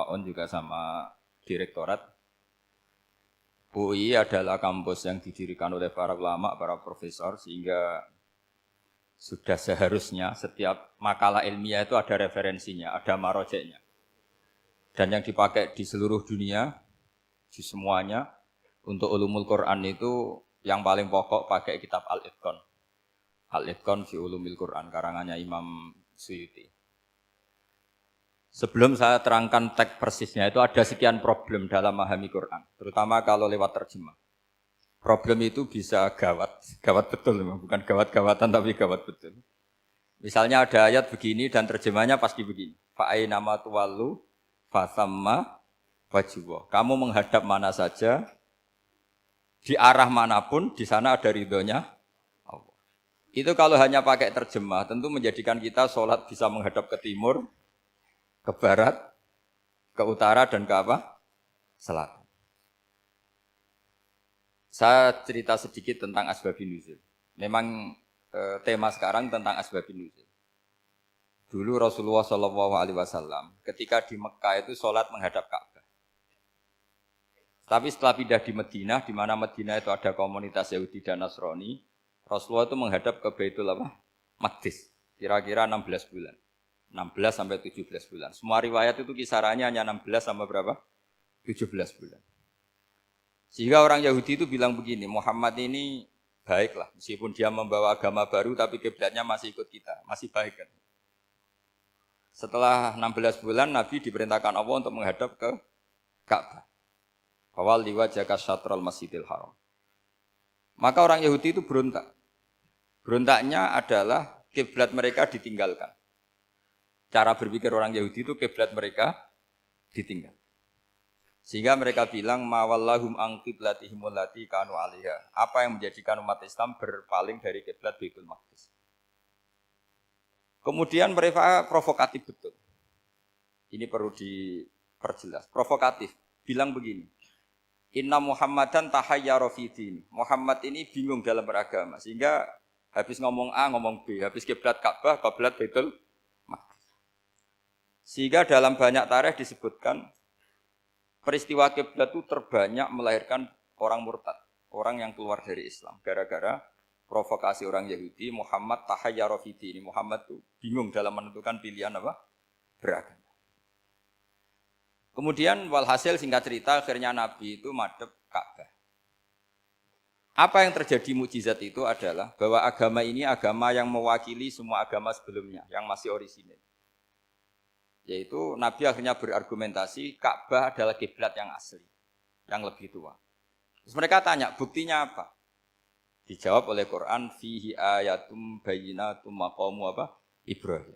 Taun juga sama direktorat. UI adalah kampus yang didirikan oleh para ulama, para profesor, sehingga sudah seharusnya setiap makalah ilmiah itu ada referensinya, ada marojeknya. Dan yang dipakai di seluruh dunia, di semuanya, untuk ulumul Quran itu yang paling pokok pakai kitab Al-Itqan. Al-Itqan fi ulumil Quran, karangannya Imam Suyuti. Sebelum saya terangkan teks persisnya, itu ada sekian problem dalam memahami Quran, terutama kalau lewat terjemah. Problem itu bisa gawat betul, bukan gawat-gawatan tapi gawat betul. Misalnya ada ayat begini dan terjemahnya pasti begini. Fa'ainama tuwallu fasamma wajhullah. Kamu menghadap mana saja, di arah manapun, di sana ada ridhonya Allah. Itu kalau hanya pakai terjemah, tentu menjadikan kita sholat bisa menghadap ke timur, ke barat, ke utara, dan ke apa? Selatan. Saya cerita sedikit tentang asbabun nuzul. Memang tema sekarang tentang asbabun nuzul. Dulu Rasulullah SAW ketika di Mekah itu sholat menghadap Ka'bah. Tapi setelah pindah di Madinah, di mana Madinah itu ada komunitas Yahudi dan Nasrani, Rasulullah itu menghadap ke Baitul Maqdis, kira-kira 16 bulan. 16 sampai 17 bulan. Semua riwayat itu kisarannya hanya 16 sampai berapa? 17 bulan. Sehingga orang Yahudi itu bilang begini, Muhammad ini baiklah, meskipun dia membawa agama baru, tapi kiblatnya masih ikut kita, masih baik kan. Setelah 16 bulan, Nabi diperintahkan Allah untuk menghadap ke Ka'bah. Fawal liwajhaka syatrul masjidil haram. Maka orang Yahudi itu berontak. Berontaknya adalah kiblat mereka ditinggalkan. Cara berpikir orang Yahudi itu kiblat mereka ditinggal. Sehingga mereka bilang mawallahum an qiblatihim allati kanu 'alaiha. Apa yang menjadikan umat Islam berpaling dari kiblat Baitul Maqdis. Kemudian mereka provokatif betul. Ini perlu diperjelas. Provokatif. Bilang begini. Inna Muhammadan tahayyara fi din. Muhammad ini bingung dalam beragama. Sehingga habis ngomong A ngomong B, habis kiblat Ka'bah, kiblat Baitul Maqdis. Sehingga dalam banyak tarikh disebutkan peristiwa kiblat itu terbanyak melahirkan orang murtad, orang yang keluar dari Islam. Gara-gara provokasi orang Yahudi, Muhammad tahayyara fi din. Muhammad itu bingung dalam menentukan pilihan apa? Beragama. Kemudian walhasil singkat cerita akhirnya Nabi itu madhep Ka'bah. Apa yang terjadi mukjizat itu adalah bahwa agama ini agama yang mewakili semua agama sebelumnya yang masih orisinil. Yaitu Nabi akhirnya berargumentasi Ka'bah adalah kiblat yang asli, yang lebih tua. Terus mereka tanya, buktinya apa? Dijawab oleh Quran, fihi ayatum bayyinatum maqamu apa? Ibrahim.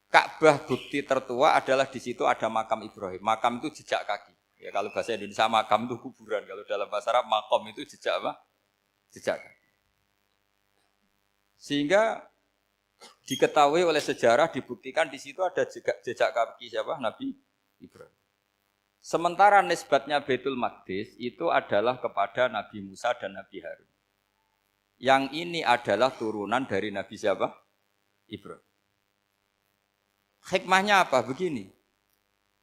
Ka'bah bukti tertua adalah di situ ada makam Ibrahim. Makam itu jejak kaki. Ya kalau bahasa Indonesia makam itu kuburan. Kalau dalam bahasa Arab makom itu jejak apa? Jejak kaki. Sehingga diketahui oleh sejarah dibuktikan di situ ada jejak kaki siapa? Nabi Ibrahim. Sementara nisbatnya Baitul Maqdis itu adalah kepada Nabi Musa dan Nabi Harun. Yang ini adalah turunan dari Nabi siapa? Ibrahim. Hikmahnya apa? Begini,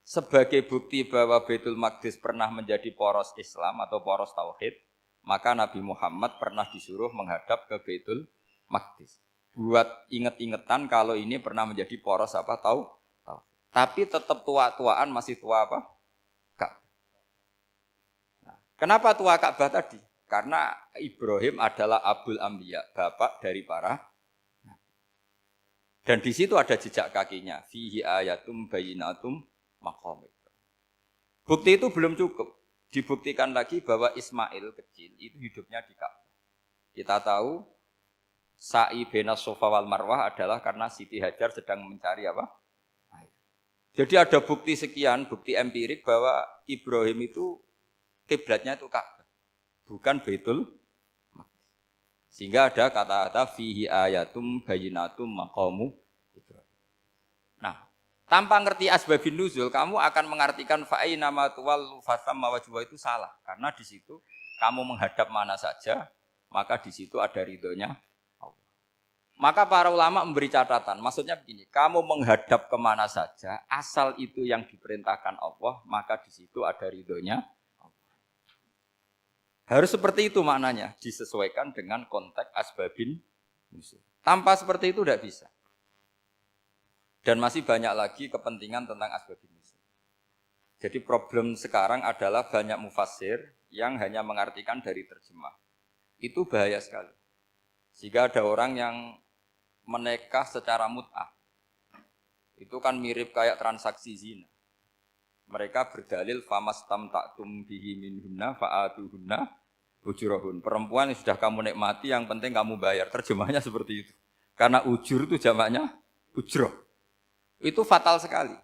sebagai bukti bahwa Baitul Maqdis pernah menjadi poros Islam atau poros Tauhid, maka Nabi Muhammad pernah disuruh menghadap ke Baitul Maqdis. Buat inget-ingetan kalau ini pernah menjadi poros apa? Tauhid. Tapi tetap tua-tuaan masih tua apa? Ka'bah. Nah, kenapa tua Ka'bah tadi? Karena Ibrahim adalah Abul Anbiya, bapak dari para. Dan di situ ada jejak kakinya. Fihi ayatum bayyinatum maqam. Bukti itu belum cukup. Dibuktikan lagi bahwa Ismail kecil itu hidupnya di Ka'bah. Kita tahu sa'i bainas Shafa wal Marwah adalah karena Siti Hajar sedang mencari apa? Air. Jadi ada bukti sekian, bukti empirik bahwa Ibrahim itu kiblatnya itu Ka'bah, bukan Baitul. Sehingga ada kata-kata fihi ayatum bayyinatum maqamu Ibrahim. Nah, tanpa ngerti asbabun nuzul, kamu akan mengartikan fa'aina ma tuwallu fasamma wajhuhu itu salah. Karena di situ kamu menghadap mana saja, maka di situ ada ridhonya Allah. Maka para ulama memberi catatan, maksudnya begini, kamu menghadap kemana saja, asal itu yang diperintahkan Allah, maka di situ ada ridhonya. Harus seperti itu maknanya, disesuaikan dengan konteks asbabin nuzul. Tanpa seperti itu tidak bisa. Dan masih banyak lagi kepentingan tentang asbabin nuzul. Jadi problem sekarang adalah banyak mufassir yang hanya mengartikan dari terjemah. Itu bahaya sekali. Jika ada orang yang menikah secara mut'ah, itu kan mirip kayak transaksi zina. Mereka berdalil famastamta'tum bihi minhunna fa'atuhunna ujurahun. Perempuan yang sudah kamu nikmati, yang penting kamu bayar. Terjemahnya seperti itu. Karena ujur itu jamaknya ujroh. Itu fatal sekali.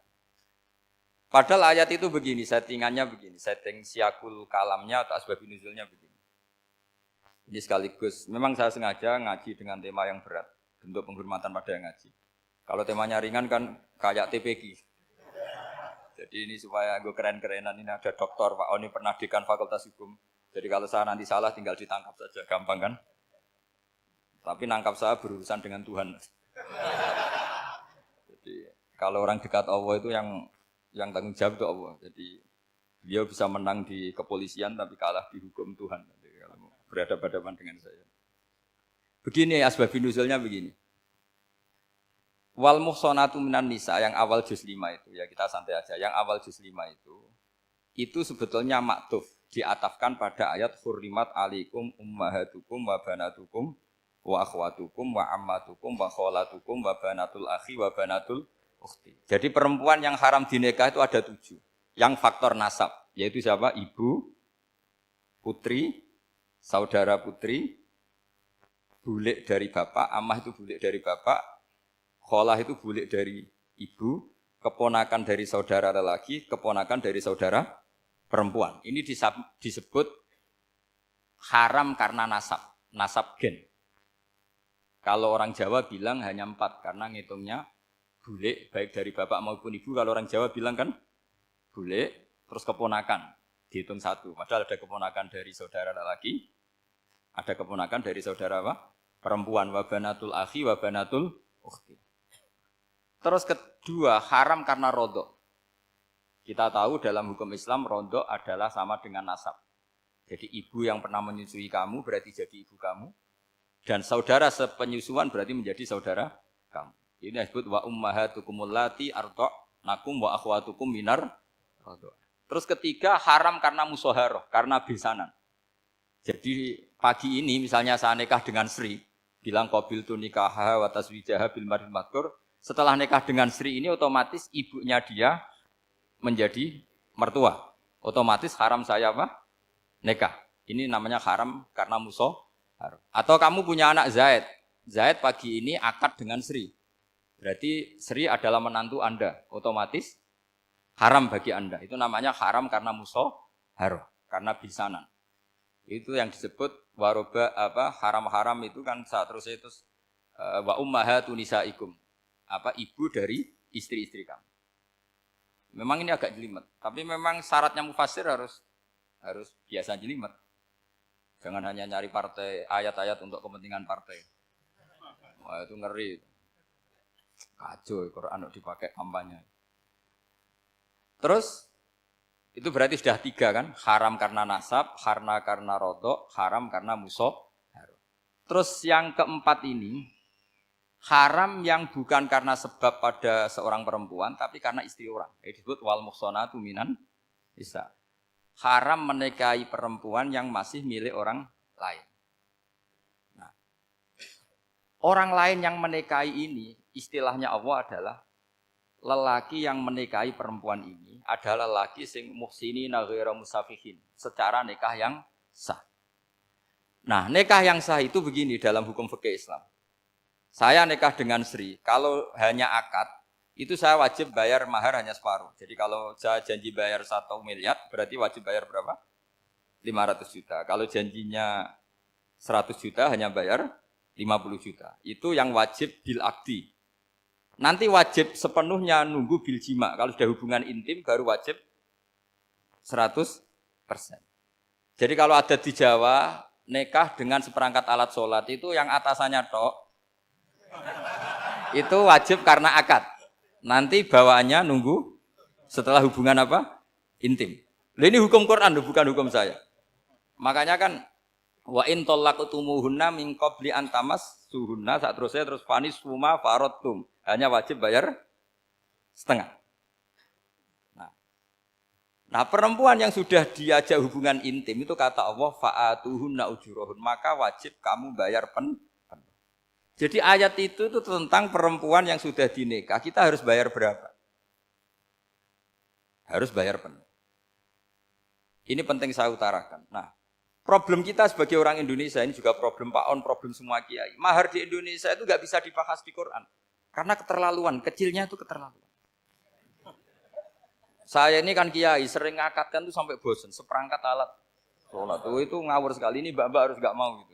Padahal ayat itu begini, settingannya begini, setting siakul kalamnya atau asbabun nuzulnya begini. Ini sekaligus, memang saya sengaja ngaji dengan tema yang berat. Bentuk penghormatan pada yang ngaji. Kalau temanya ringan kan kayak TPQ. Jadi ini supaya gue keren-kerenan, ini ada doktor Pak Oni pernah dekan Fakultas Hukum. Jadi kalau saya nanti salah tinggal ditangkap saja, gampang kan? Tapi nangkap saya berurusan dengan Tuhan. Jadi kalau orang dekat Allah itu yang tanggung jawab itu Allah. Jadi dia bisa menang di kepolisian tapi kalah di hukum Tuhan. Jadi kalau berhadapan-hadapan dengan saya. Begini asbabun nuzulnya begini. Wal muhsanatu minan nisa yang awal juz 5 itu ya kita santai aja. Yang awal juz 5 itu sebetulnya maktuf diatafkan pada ayat hurrimat alaikum ummahatukum wa banatukum wa akhwatukum wa ammatukum wa kholatukum wa banatul akhi wa banatul ukhti. Jadi perempuan yang haram dinikah itu ada 7. Yang faktor nasab yaitu siapa? Ibu, putri, saudara putri, bulik dari bapak, amah itu bulik dari bapak, kholah itu bulik dari ibu, keponakan dari saudara lelaki, keponakan dari saudara perempuan. Ini disebut haram karena nasab gen. Kalau orang Jawa bilang hanya 4 karena ngitungnya bulik baik dari bapak maupun ibu. Kalau orang Jawa bilang kan bulik terus keponakan dihitung 1. Padahal ada keponakan dari saudara lelaki, ada keponakan dari saudara apa? Perempuan, wabanatul akhi, wabanatul ukhti. Terus kedua, haram karena rodok. Kita tahu dalam hukum Islam, rodok adalah sama dengan nasab. Jadi ibu yang pernah menyusui kamu berarti jadi ibu kamu. Dan saudara sepenyusuan berarti menjadi saudara kamu. Ini disebut wa ummahatukumul lati arda'nakum wa akhwatukum minar rodok. Terus ketiga, haram karena musoharoh, karena besanan. Jadi pagi ini misalnya saya nikah dengan Sri, bilang qabil tu nikaha wa taswijaha bil maril madkur. Setelah nikah dengan Sri ini otomatis ibunya dia menjadi mertua. Otomatis haram saya apa? Nikah. Ini namanya haram karena musoharoh. Atau kamu punya anak Zaid. Zaid pagi ini akad dengan Sri. Berarti Sri adalah menantu Anda. Otomatis haram bagi Anda. Itu namanya haram karena musoharoh, karena bisanan. Itu yang disebut waroba haram-haram itu kan saat terus itu wa ummahatu nisaikum. Ibu dari istri-istri kamu. Memang ini agak jelimet, tapi memang syaratnya mufassir harus biasa jelimet. Jangan hanya nyari partai ayat-ayat untuk kepentingan partai. Wah, itu ngeri. Kacau Quran dipakai kampanye. Terus itu berarti sudah 3 kan? Haram karena nasab, karena rodok, haram karena musoharoh. Terus yang keempat ini, haram yang bukan karena sebab pada seorang perempuan, tapi karena istri orang. Itu disebut wal muhsanatu minan nisa. Haram menikahi perempuan yang masih milik orang lain. Nah, orang lain yang menikahi ini, istilahnya Allah adalah lelaki yang menikahi perempuan ini adalah lelaki sing muhsinina ghairu musafihin, secara nikah yang sah. Nah, nikah yang sah itu begini dalam hukum fikih Islam. Saya nikah dengan Sri, kalau hanya akad, itu saya wajib bayar mahar hanya separuh. Jadi kalau saya janji bayar 1 miliar, berarti wajib bayar berapa? 500 juta. Kalau janjinya 100 juta, hanya bayar 50 juta. Itu yang wajib bil akdi. Nanti wajib sepenuhnya nunggu bil jima. Kalau sudah hubungan intim baru wajib 100%. Jadi kalau ada di Jawa, nikah dengan seperangkat alat sholat itu yang atasannya tok, Itu wajib karena akad. Nanti bawaannya nunggu setelah hubungan apa? Intim. Ini hukum Quran, bukan hukum saya. Makanya kan wa in talaqtumuhunna min qabli an tamassuhunna saat terus fanis suma faradtum. Hanya wajib bayar setengah. Nah, perempuan yang sudah diajak hubungan intim itu kata Allah fa'atuhunna ujurahun, maka wajib kamu bayar penuh. Jadi ayat itu tentang perempuan yang sudah dinikah, kita harus bayar berapa? Harus bayar penuh. Ini penting saya utarakan. Nah, problem kita sebagai orang Indonesia ini juga problem Pak On, problem semua kiai. Mahar di Indonesia itu nggak bisa dibahas di Quran karena keterlaluan, kecilnya itu keterlaluan. Saya ini kan kiai, sering ngakatkan tuh sampai bosan, seperangkat alat sholat itu ngawur sekali. Ini mbak-mbak harus nggak mau gitu.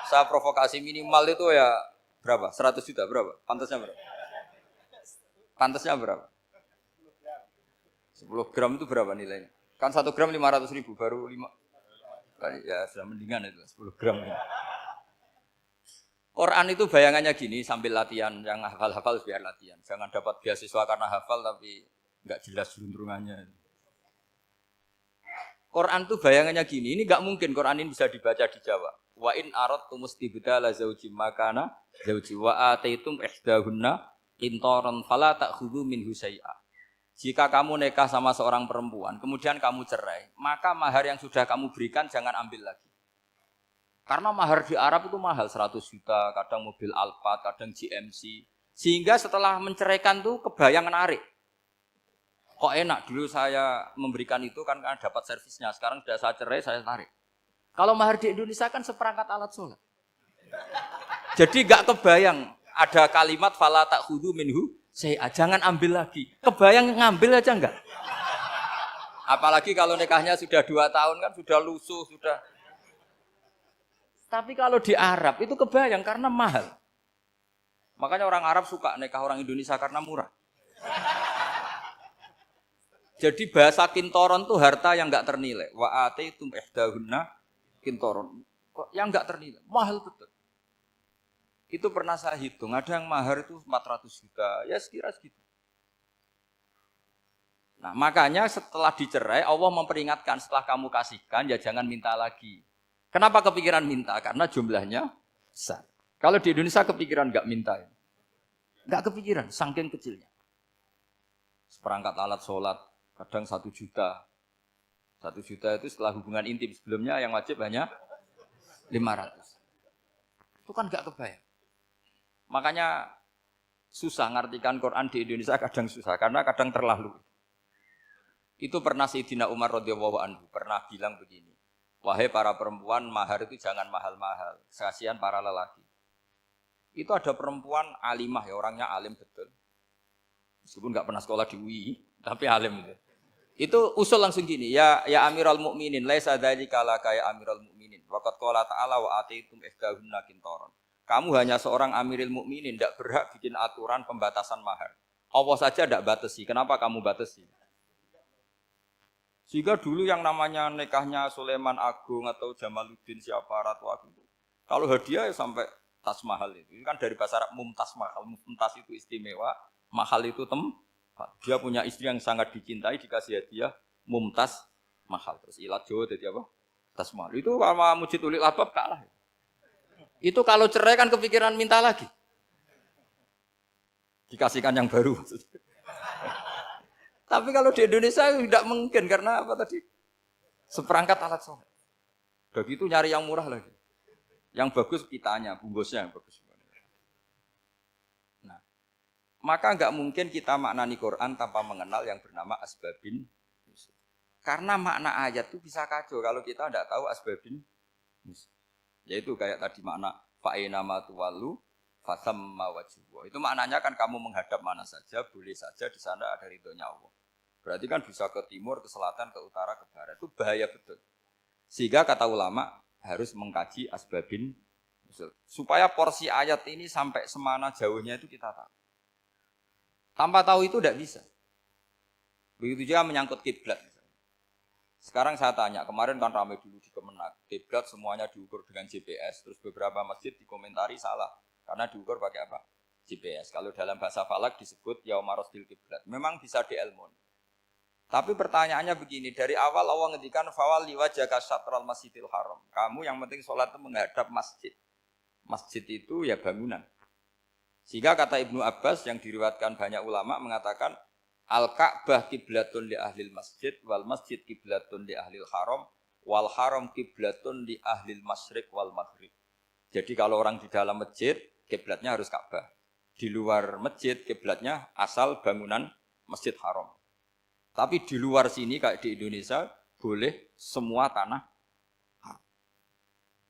Saya provokasi minimal itu ya berapa? 100 juta berapa? Pantasnya berapa? Pantasnya berapa? 10 gram itu berapa nilainya? Kan 1 gram 500.000 baru 5. Ya sudah mendingan itu 10 gram. Quran itu bayangannya gini sambil latihan, yang hafal-hafal biar latihan. Jangan dapat beasiswa karena hafal tapi enggak jelas juntrungannya. Quran tuh bayangannya gini, ini enggak mungkin Quran ini bisa dibaca di Jawa. Wa in aradtum istibdala zaujim makana zauji wa ataitum ihdahunna qintaran fala ta'khudhu minhu syai'a. Jika kamu nikah sama seorang perempuan, kemudian kamu cerai, maka mahar yang sudah kamu berikan jangan ambil lagi. Karena mahar di Arab itu mahal, 100 juta, kadang mobil Alphard, kadang GMC. Sehingga setelah menceraikan tuh kebayang menarik. Kok enak, dulu saya memberikan itu kan karena dapat servisnya. Sekarang sudah saya cerai, saya tarik. Kalau mahar di Indonesia kan seperangkat alat sholat. Jadi gak kebayang ada kalimat fala ta'khudhu minhu syai'a, jangan ambil lagi. Kebayang ngambil aja enggak? Apalagi kalau nikahnya sudah 2 tahun kan sudah lusuh, sudah. Tapi kalau di Arab itu kebayang karena mahal. Makanya orang Arab suka nikah orang Indonesia karena murah. Jadi bahasa kintoron itu harta yang enggak ternilai. Wa ataitum ihdahunna kintoron. Yang enggak ternilai, mahal betul. Itu pernah saya hitung, ada yang mahar itu 400 juta, ya sekira segitu. Nah, makanya setelah dicerai Allah memperingatkan setelah kamu kasihkan ya jangan minta lagi. Kenapa kepikiran minta? Karena jumlahnya besar. Kalau di Indonesia kepikiran enggak minta ya. Enggak kepikiran, saking kecilnya. Seperangkat alat sholat, kadang 1 juta. 1 juta itu setelah hubungan intim, sebelumnya yang wajib hanya 500. Itu kan enggak kebayang. Makanya susah ngartikan Quran di Indonesia, kadang susah, karena kadang terlalu. Itu pernah Sayyidina Umar radhiyallahu anhu pernah bilang begini, wahai para perempuan, mahar itu jangan mahal-mahal, kasihan para lelaki. Itu ada perempuan alimah ya, orangnya alim betul. Meskipun enggak pernah sekolah di UI, tapi alim itu. Itu usul langsung gini, ya Amirul Mukminin, laisa dzalika laka ya Amirul Mukminin. Waqad qala ta'ala wa ataitum ihdahunna qintaran. Kamu hanya seorang Amirul Mukminin, tidak berhak bikin aturan pembatasan mahar. Allah saja tidak batasi, kenapa kamu batasi? Sehingga dulu yang namanya nikahnya Sulaiman Agung atau Jamaluddin siapa Ratu Agung, kalau hadiah ya sampai tas mahal itu. Ini kan dari bahasa Arab mumtaz mahal. Mumtaz itu istimewa, mahal itu tempat. Dia punya istri yang sangat dicintai, dikasih hadiah mumtaz mahal. Terus ilat Jawa jadi apa? Tas mahal. Itu kalau Mujid Ulil Albab kalah. Itu kalau cerai kan kepikiran minta lagi. Dikasihkan yang baru. Tapi kalau di Indonesia tidak mungkin karena apa tadi? Seperangkat alat sholat. Udah gitu nyari yang murah lagi. Yang bagus kitanya, bungkusnya yang bagus. Nah, maka nggak mungkin kita maknani Quran tanpa mengenal yang bernama asbabin. Karena makna ayat itu bisa kacau kalau kita tidak tahu asbabin. Yaitu kayak tadi makna fa'ina ma tuwallu fasamma wajhu. Itu maknanya kan kamu menghadap mana saja, boleh saja di sana ada ridhonya Allah. Berarti kan bisa ke timur, ke selatan, ke utara, ke barat. Itu bahaya betul. Sehingga kata ulama harus mengkaji asbabin supaya porsi ayat ini sampai semana jauhnya itu kita tahu. Tanpa tahu itu tidak bisa. Begitu juga menyangkut kiblat. Sekarang saya tanya, kemarin kan ramai dulu di Kemenak, kiblat semuanya diukur dengan GPS, terus beberapa masjid dikomentari salah, karena diukur pakai apa? GPS. Kalau dalam bahasa falak disebut yaumarosdil kiblat. Memang bisa diilmon. Tapi pertanyaannya begini, dari awal Allah ngendikan fawalli wajhaka syatral masjidil haram. Kamu yang penting sholat itu menghadap masjid. Masjid itu ya bangunan. Sehingga kata Ibnu Abbas yang diriwayatkan banyak ulama mengatakan Al-Ka'bah kiblatun li ahlil masjid wal masjid kiblatun li ahlil haram wal haram kiblatun li ahlil masyriq wal maghrib. Jadi kalau orang di dalam masjid kiblatnya harus Ka'bah. Di luar masjid kiblatnya asal bangunan Masjid Haram. Tapi di luar sini kayak di Indonesia boleh semua tanah haram.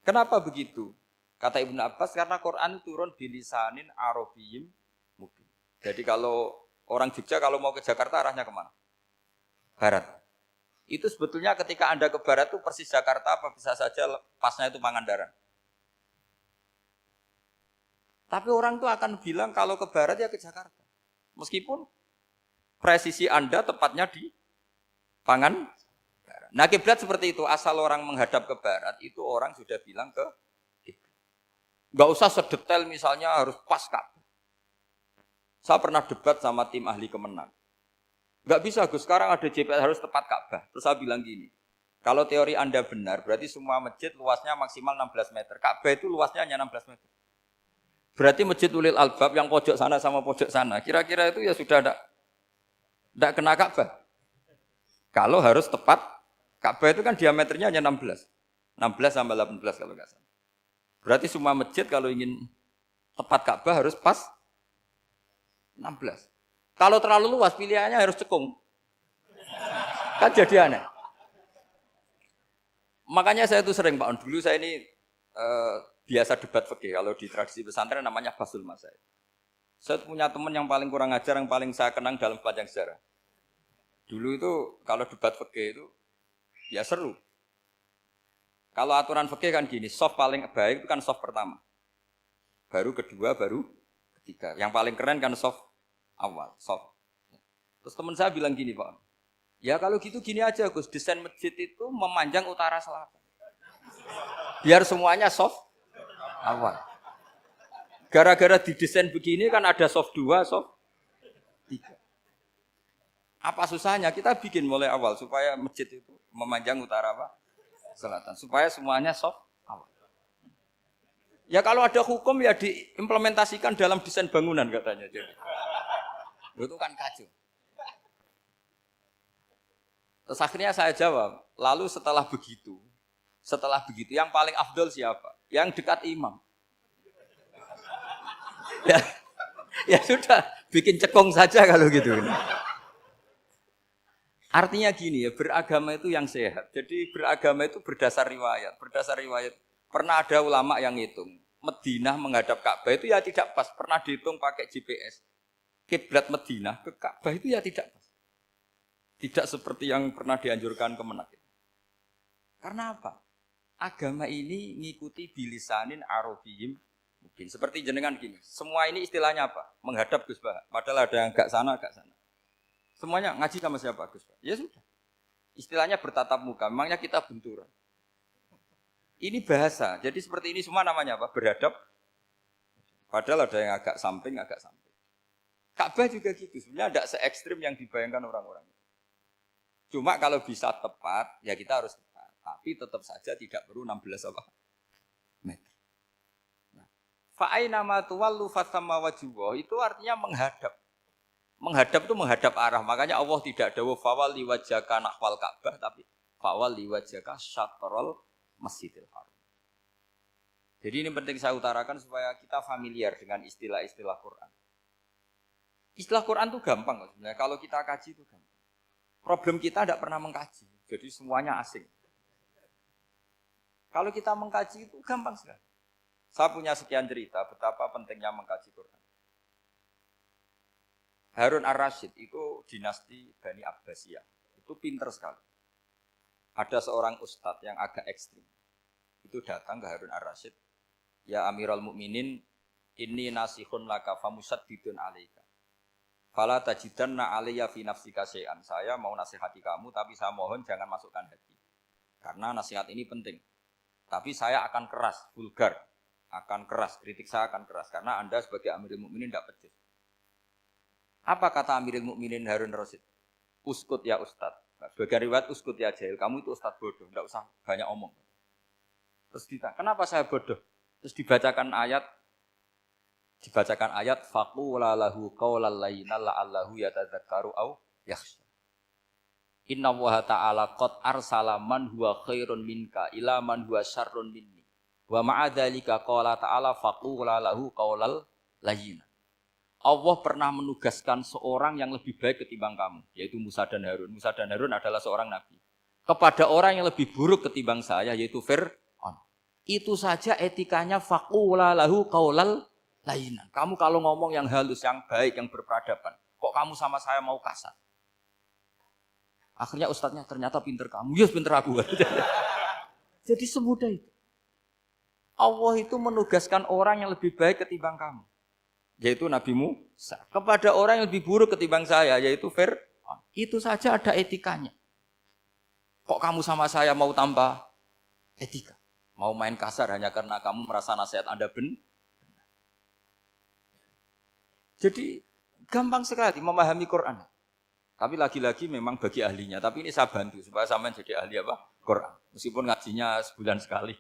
Kenapa begitu? Kata Ibnu Abbas karena Quran turun bilisanin Arabiyyim mubin. Jadi kalau orang Jogja kalau mau ke Jakarta arahnya kemana? Barat. Itu sebetulnya ketika Anda ke barat itu persis Jakarta apa bisa saja pasnya itu Pangandaran. Tapi orang tuh akan bilang kalau ke barat ya ke Jakarta. Meskipun presisi Anda tepatnya di Pangandaran. Nah kiblat seperti itu, asal orang menghadap ke barat itu orang sudah bilang ke kiblat. Enggak usah sedetail misalnya harus pas Ka'bah. Saya pernah debat sama tim ahli Kemenang. Enggak bisa Gus, sekarang ada GPS harus tepat Ka'bah. Terus saya bilang gini, kalau teori Anda benar, berarti semua masjid luasnya maksimal 16 meter. Ka'bah itu luasnya hanya 16 meter. Berarti masjid Ulil Albab yang pojok sana sama pojok sana, kira-kira itu ya sudah tidak kena Ka'bah. Kalau harus tepat, Ka'bah itu kan diameternya hanya 16. 16 sampai 18 kalau nggak salah. Berarti semua masjid kalau ingin tepat Ka'bah harus pas 16. Kalau terlalu luas pilihannya harus cekung. Kan jadi aneh. Makanya saya itu sering Pak, dulu saya ini biasa debat fikih. Kalau di tradisi pesantren namanya basul masail. Saya punya teman yang paling kurang ajar, yang paling saya kenang dalam sepanjang sejarah. Dulu itu kalau debat fikih itu ya seru. Kalau aturan fikih kan gini, soft paling baik itu kan soft pertama. Baru kedua, baru ketiga. Yang paling keren kan soft awal, soft. Terus teman saya bilang gini Pak, ya kalau gitu gini aja Gus, desain masjid itu memanjang utara selatan. Biar semuanya soft awal. Gara-gara didesain begini kan ada soft 2, soft 3. Apa susahnya? Kita bikin mulai awal supaya masjid itu memanjang utara apa? Selatan. Supaya semuanya soft awal. Ya kalau ada hukum ya diimplementasikan dalam desain bangunan katanya. Jadi. Itu kan kacau. Terus akhirnya saya jawab, lalu setelah begitu yang paling afdol siapa? Yang dekat imam. Ya sudah, bikin cekung saja kalau gitu. Artinya gini ya, beragama itu yang sehat. Jadi beragama itu berdasar riwayat. Berdasar riwayat, pernah ada ulama yang ngitung. Madinah menghadap Ka'bah itu ya tidak pas. Pernah dihitung pakai GPS. Kiblat Madinah ke Ka'bah itu ya tidak pas. Tidak seperti yang pernah dianjurkan Kemenak. Karena apa? Agama ini ngikuti bilisanin Arabiyyim mungkin. Seperti jenengan gini. Semua ini istilahnya apa? Menghadap Gus Bah. Padahal ada yang agak sana, agak sana. Semuanya ngaji sama siapa Gus? Ya sudah. Istilahnya bertatap muka. Memangnya kita benturan. Ini bahasa. Jadi seperti ini semua namanya apa? Berhadap. Padahal ada yang agak samping, agak samping. Ka'bah juga gitu. Sebenarnya tidak se-ekstrim yang dibayangkan orang-orang. Cuma kalau bisa tepat, ya kita harus tepat. Tapi tetap saja tidak perlu 16 apa? Meter. Nah, fa'aina ma tuwallu fathamma wajhullah itu artinya menghadap. Menghadap itu menghadap arah. Makanya Allah tidak dawuh fawalli wajhaka nahwal Ka'bah tapi fawalli wajhaka syatrul Masjidil Haram. Jadi ini penting saya utarakan supaya kita familiar dengan istilah-istilah Quran. Istilah Quran itu gampang sebenarnya. Kalau kita kaji itu gampang. Problem kita tidak pernah mengkaji. Jadi semuanya asing. Kalau kita mengkaji itu gampang sekali. Saya punya sekian cerita betapa pentingnya mengkaji Quran. Harun ar-Rasyid itu dinasti Bani Abbasiyah. Itu pinter sekali. Ada seorang ustadz yang agak ekstrim. Itu datang ke Harun ar-Rasyid. Ya Amirul Mukminin, inni nasihun laka famusaddidun alaika. Fala tajidanna alayya fi nafsika syai'an. Saya mau nasihati kamu tapi saya mohon jangan masukkan hati. Karena nasihat ini penting. Tapi saya akan keras, vulgar. akan keras, kritik saya akan keras karena Anda sebagai Amirul Mukminin tidak pecus. Apa kata Amirul Mukminin Harun Rasid? Uskut ya Ustadz. Sebagai riwayat uskut ya jahil, kamu itu Ustadz bodoh, tidak usah banyak omong. Terus ditanya, kenapa saya bodoh? Terus dibacakan ayat faqula lahu qaulal layyina la'allahu yatadzakkaru aw yakhsha. Inna wa ta'ala qad arsala man huwa khairun minka ila man huwa syarrun minni. Wa ma'a dzalika qala ta'ala faqula lahu qaulal layyina. Allah pernah menugaskan seorang yang lebih baik ketimbang kamu, yaitu Musa dan Harun. Musa dan Harun adalah seorang nabi. Kepada orang yang lebih buruk ketimbang saya, yaitu Fir'aun. Itu saja etikanya faqula lahu qaulal layyina. Kamu kalau ngomong yang halus, yang baik, yang berperadaban, kok kamu sama saya mau kasar? Akhirnya ustadznya ternyata pinter kamu. Yes, pinter aku. Jadi semudah itu. Allah itu menugaskan orang yang lebih baik ketimbang kamu. Yaitu Nabi Musa. Kepada orang yang lebih buruk ketimbang saya. Yaitu Fir'aun. Itu saja ada etikanya. Kok kamu sama saya mau tambah etika? Mau main kasar hanya karena kamu merasa nasihat Anda benar? Jadi gampang sekali memahami Quran. Tapi lagi-lagi memang bagi ahlinya. Tapi ini saya bantu supaya sampean jadi ahli apa? Quran. Meskipun ngajinya sebulan sekali.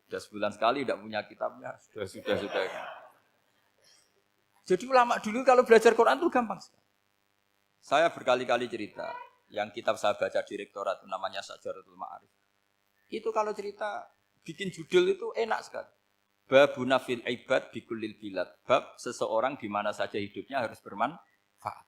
Sudah sebulan sekali tidak punya kitabnya. Sudah. Jadi ulama dulu kalau belajar Quran itu gampang sekali. Saya berkali-kali cerita. Yang kitab saya baca di rektorat itu namanya Syajaratul Ma'arif. Itu kalau cerita bikin judul itu enak sekali. Babuna fil ibad bikulil bilad. Bab seseorang di mana saja hidupnya harus bermanfaat.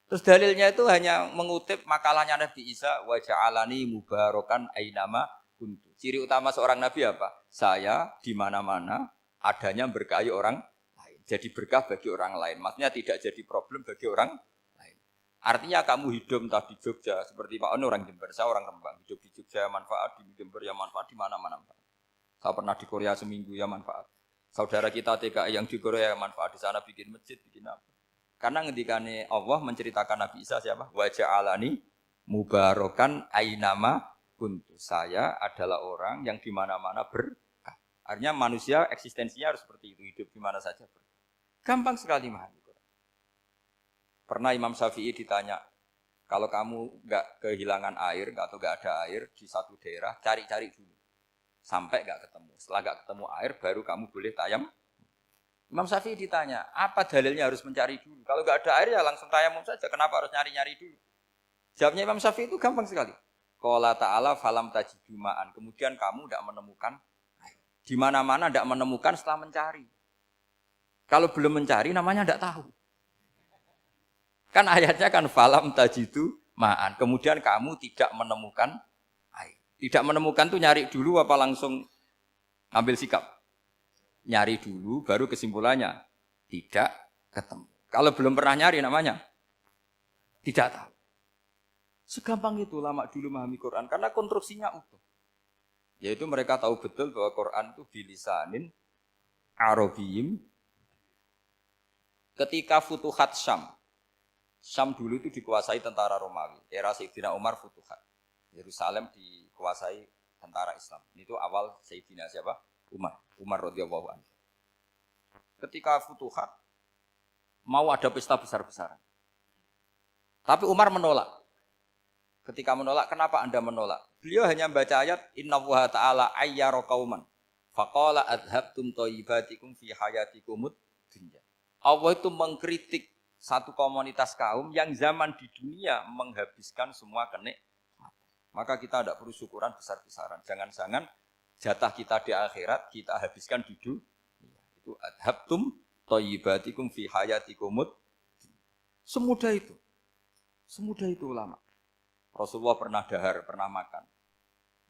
Terus dalilnya itu hanya mengutip makalahnya Nabi Isa, wa ja'alani mubarakan ainama kuntu. Ciri utama seorang nabi apa? Saya di mana-mana adanya berkahi orang lain. Jadi berkah bagi orang lain. Maksudnya tidak jadi problem bagi orang lain. Artinya kamu hidup entah di Jogja seperti Pak Ono orang Jember, saya orang Rembang. Hidup di Jogja manfaat, di Jember ya manfaat, di mana-mana manfaat. Saya pernah di Korea seminggu ya manfaat. Saudara kita TKI yang di Korea ya manfaat, di sana bikin masjid, bikin apa. Karena ngendikane Allah menceritakan Nabi Isa siapa? Wa ja'alani mubarakan ainama kuntu. Saya adalah orang yang di mana-mana berkah. Artinya manusia eksistensinya harus seperti itu, hidup di mana saja berkah. Gampang sekali memahami Quran. Pernah Imam Syafi'i ditanya, kalau kamu enggak kehilangan air atau enggak ada air di satu daerah, cari-cari dulu. Sampai enggak ketemu. Setelah enggak ketemu air baru kamu boleh tayamum. Imam Syafi'i ditanya, apa dalilnya harus mencari dulu? Kalau nggak ada air ya langsung tayamum saja. Kenapa harus nyari-nyari dulu? Jawabnya Imam Syafi'i itu gampang sekali. Qala ta'ala falam tajidu ma'an. Kemudian kamu tidak menemukan air. Di mana-mana tidak menemukan setelah mencari. Kalau belum mencari namanya tidak tahu. Kan ayatnya kan falam tajidu ma'an. Kemudian kamu tidak menemukan air. Tidak menemukan tuh nyari dulu apa langsung ambil sikap? Nyari dulu, baru kesimpulannya tidak ketemu. Kalau belum pernah nyari namanya tidak tahu. Segampang itu lama dulu memahami Quran karena konstruksinya utuh. Yaitu mereka tahu betul bahwa Quran itu bilisanin Arabiyim. Ketika Futuhat Syam. Syam dulu itu dikuasai tentara Romawi. Era Sayyidina Umar Futuhat. Yerusalem dikuasai tentara Islam. Itu awal Sayyidina siapa? Umar radhiyallahu anhu. Ketika Futuhat mau ada pesta besar-besaran. Tapi Umar menolak. Ketika menolak, kenapa Anda menolak? Beliau hanya membaca ayat innallaha ta'ala ayyara qauman faqala adhabtum thayyibatikum fi hayatikumud dunya. Allah itu mengkritik satu komunitas kaum yang zaman di dunia menghabiskan semua kenikmatan. Maka kita tidak perlu syukuran besar-besaran. Jangan-jangan jatah kita di akhirat kita habiskan di dunia. Itu adhabtum thayyibatikum fi hayatikumud. Semudah itu. Semudah itu ulama. Rasulullah pernah dahar, pernah makan.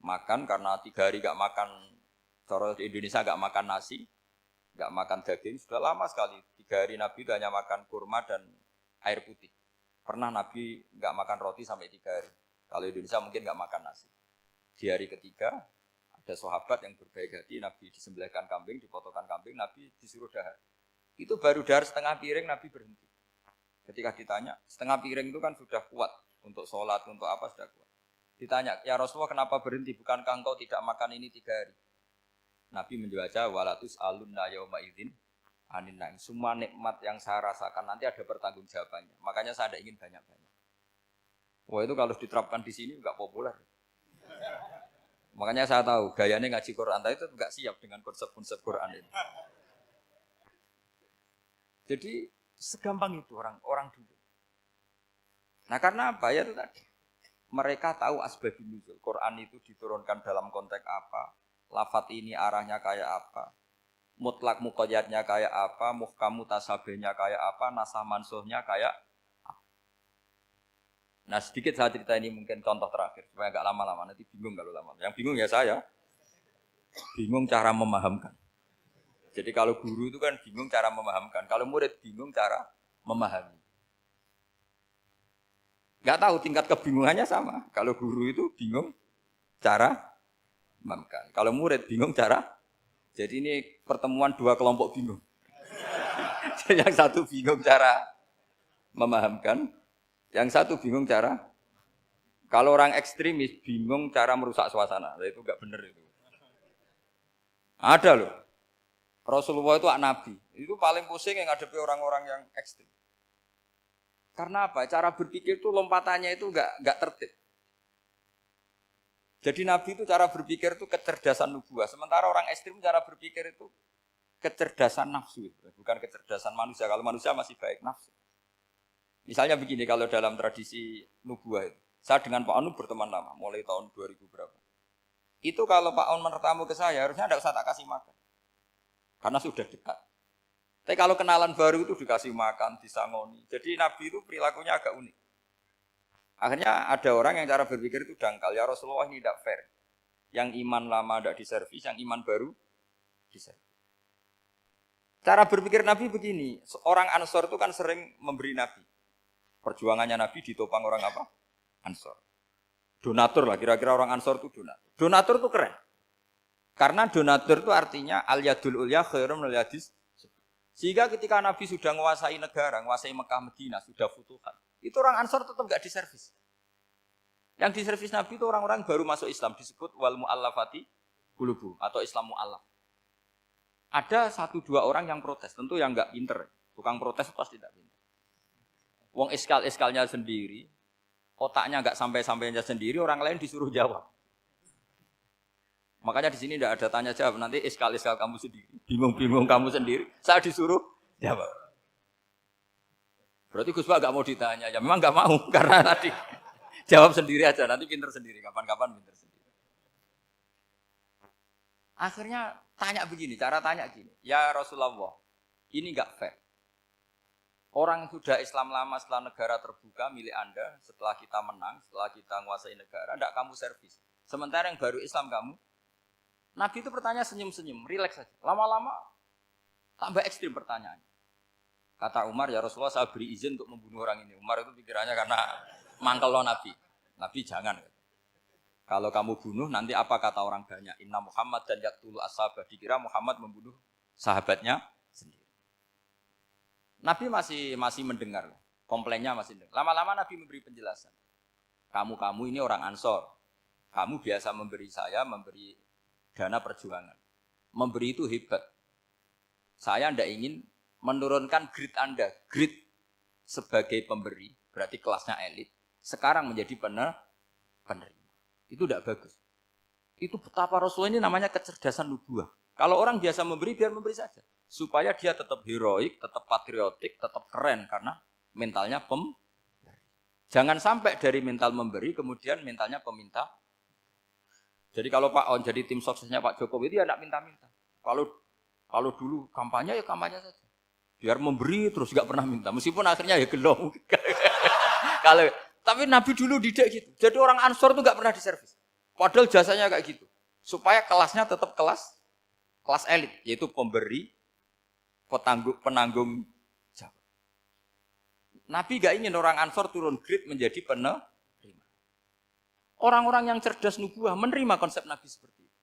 Makan karena 3 hari enggak makan, cara di Indonesia enggak makan nasi, enggak makan daging, sudah lama sekali. 3 hari Nabi itu hanya makan kurma dan air putih. Pernah Nabi enggak makan roti sampai 3 hari. Kalau Indonesia mungkin enggak makan nasi. Di hari ketiga, ada sahabat yang berbaik hati, Nabi disembelihkan kambing, dipotongkan kambing, Nabi disuruh dahar. Itu baru dahar setengah piring, Nabi berhenti. Ketika ditanya, setengah piring itu kan sudah kuat untuk sholat, untuk apa sudah kuat. Ditanya, ya Rasulullah kenapa berhenti? Bukankah engkau tidak makan ini 3 hari? Nabi menjawab walatus alunna yauma idzin anin naim. Semua nikmat yang saya rasakan nanti ada pertanggungjawabannya. Makanya saya tidak ingin banyak-banyak. Wah itu kalau diterapkan di sini enggak populer. Makanya saya tahu gayanya ngaji Quran itu enggak siap dengan konsep-konsep Quran ini. Jadi segampang itu orang dulu. Nah karena apa ya itu tadi. Mereka tahu asbabun nuzul. Quran itu diturunkan dalam konteks apa? Lafat ini arahnya kayak apa? Mutlak muqayyadnya kayak apa? Muhkam mutasabihnya kayak apa? Nasah mansuhnya kayak apa? Nah sedikit saya cerita ini mungkin contoh terakhir supaya agak lama-lama nanti bingung kalau lama. Yang bingung ya saya. Bingung cara memahamkan. Jadi kalau guru itu kan bingung cara memahamkan. Kalau murid bingung cara memahami. Enggak tahu tingkat kebingungannya sama. Kalau guru itu bingung cara memahamkan. Kalau murid bingung cara. Jadi ini pertemuan dua kelompok bingung. Yang satu bingung cara memahamkan, yang satu bingung cara. Kalau orang ekstremis bingung cara merusak suasana. Itu enggak benar itu. Ada loh. Rasulullah itu nabi. Itu paling pusing yang ngadepi orang-orang yang ekstrem. Karena apa? Cara berpikir itu lompatannya itu enggak tertib. Jadi Nabi itu cara berpikir itu kecerdasan nubuah. Sementara orang ekstrim cara berpikir itu kecerdasan nafsu. Bukan kecerdasan manusia. Kalau manusia masih baik nafsu. Misalnya begini, kalau dalam tradisi nubuah itu. Saya dengan Pak Anu berteman lama, mulai tahun 2000 berapa. Itu kalau Pak Anu bertamu ke saya, harusnya tidak usah tak kasih makan. Karena sudah dekat. Tapi kalau kenalan baru itu dikasih makan, disangoni. Jadi Nabi itu perilakunya agak unik. Akhirnya ada orang yang cara berpikir itu dangkal. Ya Rasulullah ini tidak fair. Yang iman lama tidak diservis, yang iman baru diservis. Cara berpikir Nabi begini. Orang Ansor itu kan sering memberi Nabi. Perjuangannya Nabi ditopang orang apa? Ansor. Donatur lah, kira-kira orang Ansor itu donatur. Donatur itu keren. Karena donatur itu artinya al-yadul ulya khairum minal yadis. Sehingga ketika Nabi sudah menguasai negara, menguasai Mekah, Madinah, sudah futuhat. Itu orang Ansor tetap enggak diservis. Yang diservis Nabi itu orang-orang baru masuk Islam, disebut wal mu'allafati qulubuhum atau Islam mu'allaf. Ada 1-2 orang yang protes, tentu yang enggak pinter. Tukang protes pasti tidak pinter. Wong iskal-iskalnya sendiri, otaknya enggak sampai-sampainya sendiri, orang lain disuruh jawab. Makanya di sini tidak ada tanya jawab, nanti iskal-iskal kamu sendiri, bingung-bingung kamu sendiri, saya disuruh jawab. Berarti Gus Pak enggak mau ditanya, ya memang enggak mau karena tadi jawab sendiri aja, nanti pinter sendiri, kapan-kapan pinter sendiri. Akhirnya tanya begini, cara tanya gini, ya Rasulullah, ini enggak fair. Orang sudah Islam lama setelah negara terbuka milik Anda, setelah kita menang, setelah kita menguasai negara, enggak kamu servis. Sementara yang baru Islam kamu, Nabi itu bertanya senyum-senyum, rileks saja. Lama-lama tambah ekstrim pertanyaannya. Kata Umar, ya Rasulullah saya beri izin untuk membunuh orang ini. Umar itu pikirannya karena mangkel lo Nabi. Nabi jangan. Kalau kamu bunuh nanti apa kata orang banyak? Inna Muhammad dan yaktulu ashabah. Dikira Muhammad membunuh sahabatnya sendiri. Nabi masih mendengar. Komplainnya masih mendengar. Lama-lama Nabi memberi penjelasan. Kamu ini orang Ansor. Kamu biasa memberi saya, memberi dana perjuangan. Memberi itu hebat. Saya tidak ingin menurunkan grade Anda. Grade sebagai pemberi, berarti kelasnya elit. Sekarang menjadi penerima. Itu tidak bagus. Itu betapa Rasulullah ini namanya kecerdasan nubuah. Kalau orang biasa memberi, biar memberi saja. Supaya dia tetap heroik, tetap patriotik, tetap keren. Karena mentalnya pemberi. Jangan sampai dari mental memberi, kemudian mentalnya peminta. Jadi kalau Pak On jadi tim suksesnya Pak Jokowi itu ya tidak minta-minta. Kalau dulu kampanye ya kampanye saja. Biar memberi terus nggak pernah minta. Meskipun akhirnya ya gelong. Tapi Nabi dulu didik gitu. Jadi orang Ansor itu nggak pernah diservis. Padahal jasanya kayak gitu. Supaya kelasnya tetap kelas elit, yaitu pemberi, penanggung jawab. Nabi nggak ingin orang Ansor turun grade menjadi penerima. Orang-orang yang cerdas nubuah menerima konsep Nabi seperti itu.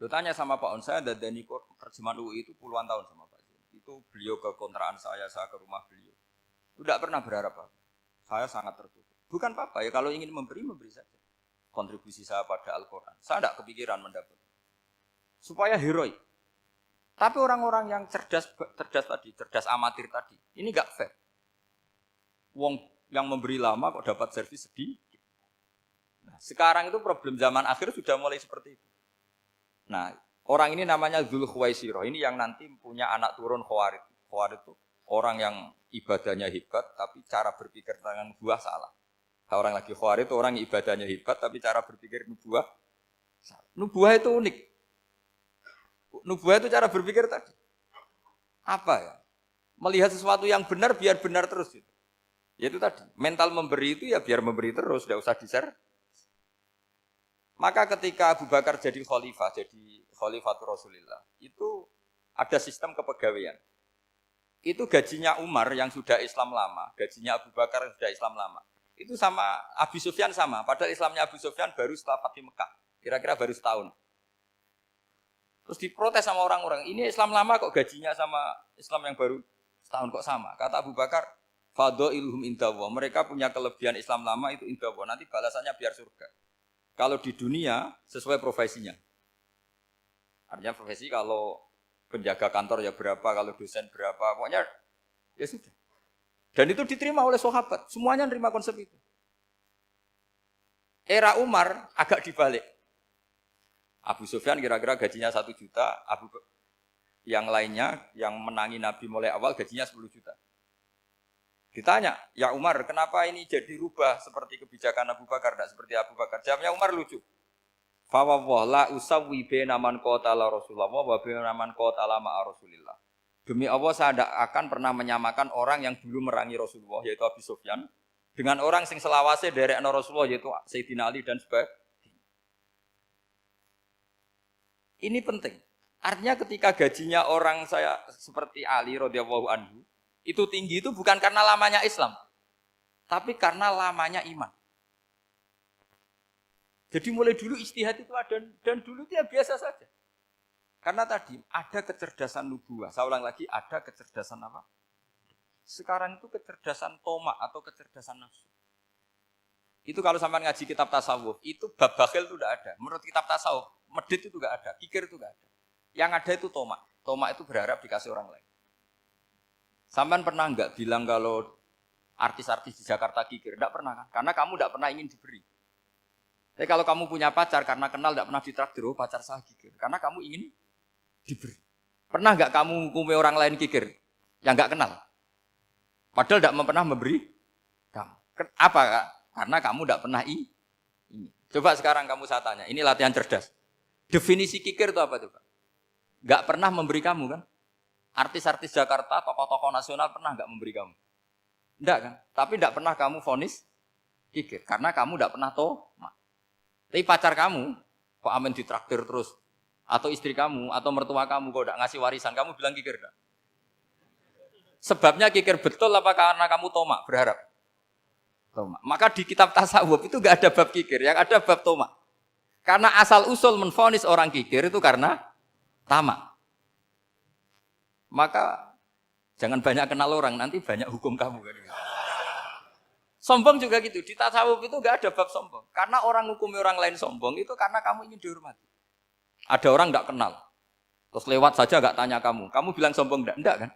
Lo tanya sama Pak On, saya dadani terjemahan UI itu puluhan tahun sama Pak. Itu beliau ke kontrakan saya ke rumah beliau. Itu tidak pernah berharap apa. Saya sangat tertutup. Bukan apa-apa ya, kalau ingin memberi saja. kontribusi saya pada Al-Quran. Saya tidak kepikiran mendapat. Supaya heroik. Tapi orang-orang yang cerdas tadi, cerdas amatir tadi, ini nggak fair. Wong yang memberi lama kok dapat servis sedikit. Nah, sekarang itu problem zaman akhir sudah mulai seperti itu. Nah, orang ini namanya Dzul Khuwaisirah. Ini yang nanti punya anak turun Khawarid. Khawarid itu orang yang ibadahnya hebat, tapi cara berpikir tentang nubuah salah. Orang lagi Khawarid itu orang yang ibadahnya hebat, tapi cara berpikir nubuah salah. Nubuah itu unik. Nubuah itu cara berpikir tadi. Apa ya? Melihat sesuatu yang benar biar benar terus. Gitu. Yaitu tadi, mental memberi itu ya biar memberi terus, tidak usah di-share. Maka ketika Abu Bakar jadi Khalifatul Rasulillah, itu ada sistem kepegawaian. Itu gajinya Umar yang sudah Islam lama, gajinya Abu Bakar yang sudah Islam lama. Itu sama Abu Sufyan sama, padahal Islamnya Abu Sufyan baru setelah Fathu Mekah, kira-kira baru setahun. Terus diprotes sama orang-orang, ini Islam lama kok gajinya sama Islam yang baru setahun kok sama. Kata Abu Bakar, fadha'iluhum indallah, mereka punya kelebihan Islam lama itu indallah, nanti balasannya biar surga. Kalau di dunia sesuai profesinya. Artinya profesi kalau penjaga kantor ya berapa, kalau dosen berapa, pokoknya ya sudah. Dan itu diterima oleh sahabat, semuanya menerima konsep itu. Era Umar agak dibalik. Abu Sufyan kira-kira gajinya 1 juta, yang lainnya yang menangi Nabi mulai awal gajinya 10 juta. Ditanya, ya Umar, kenapa ini jadi rubah seperti kebijakan Abu Bakar, tidak seperti Abu Bakar? Jawabnya Umar lucu. Fawwah la usawwi baina man qatala Rasulullah wa baina man qatala ma'a Rasulillah. Demi Allah saya tidak akan pernah menyamakan orang yang dulu merangi Rasulullah yaitu Abu Sufyan dengan orang sing selawase derekno Rasulullah yaitu Sayyidina Ali dan sebagainya. Ini penting. Artinya ketika gajinya orang saya seperti Ali radhiyallahu anhu itu tinggi itu bukan karena lamanya Islam, tapi karena lamanya iman. Jadi mulai dulu ijtihad itu ada, dan dulu dia biasa saja. Karena tadi ada kecerdasan nubuah. Saya ulang lagi, ada kecerdasan apa? Sekarang itu kecerdasan toma atau kecerdasan nafsu. Itu kalau sampai ngaji kitab tasawuf, itu bab bakhil itu tidak ada. Menurut kitab tasawuf, medit itu tidak ada, kikir itu tidak ada. Yang ada itu toma. Toma itu berharap dikasih orang lain. Sampean pernah enggak bilang kalau artis-artis di Jakarta kikir? Enggak pernah kan? Karena kamu enggak pernah ingin diberi. Tapi kalau kamu punya pacar karena kenal enggak pernah ditraktir, oh pacar saya kikir. Karena kamu ingin diberi. Pernah enggak kamu hukumi orang lain kikir yang enggak kenal? Padahal enggak pernah memberi kamu. Apa Kak? Karena kamu enggak pernah ini. Coba sekarang kamu saya tanya, ini latihan cerdas. Definisi kikir itu apa coba? Enggak pernah memberi kamu kan? Artis-artis Jakarta, tokoh-tokoh nasional pernah nggak memberi kamu? Enggak kan? Tapi enggak pernah kamu vonis kikir. Karena kamu enggak pernah toma. Tapi pacar kamu, kok amin ditraktir terus. Atau istri kamu, atau mertua kamu, kok enggak ngasih warisan, kamu bilang kikir enggak? Sebabnya kikir betul apa karena kamu toma, berharap? Toma. Maka di kitab tasawuf itu enggak ada bab kikir, yang ada bab toma. Karena asal usul menvonis orang kikir itu karena tamak. Maka jangan banyak kenal orang, nanti banyak hukum kamu. Sombong juga gitu, di tasawuf itu enggak ada bab sombong. Karena orang hukumi orang lain sombong itu karena kamu ingin dihormati. Ada orang enggak kenal, terus lewat saja enggak tanya kamu bilang sombong enggak kan?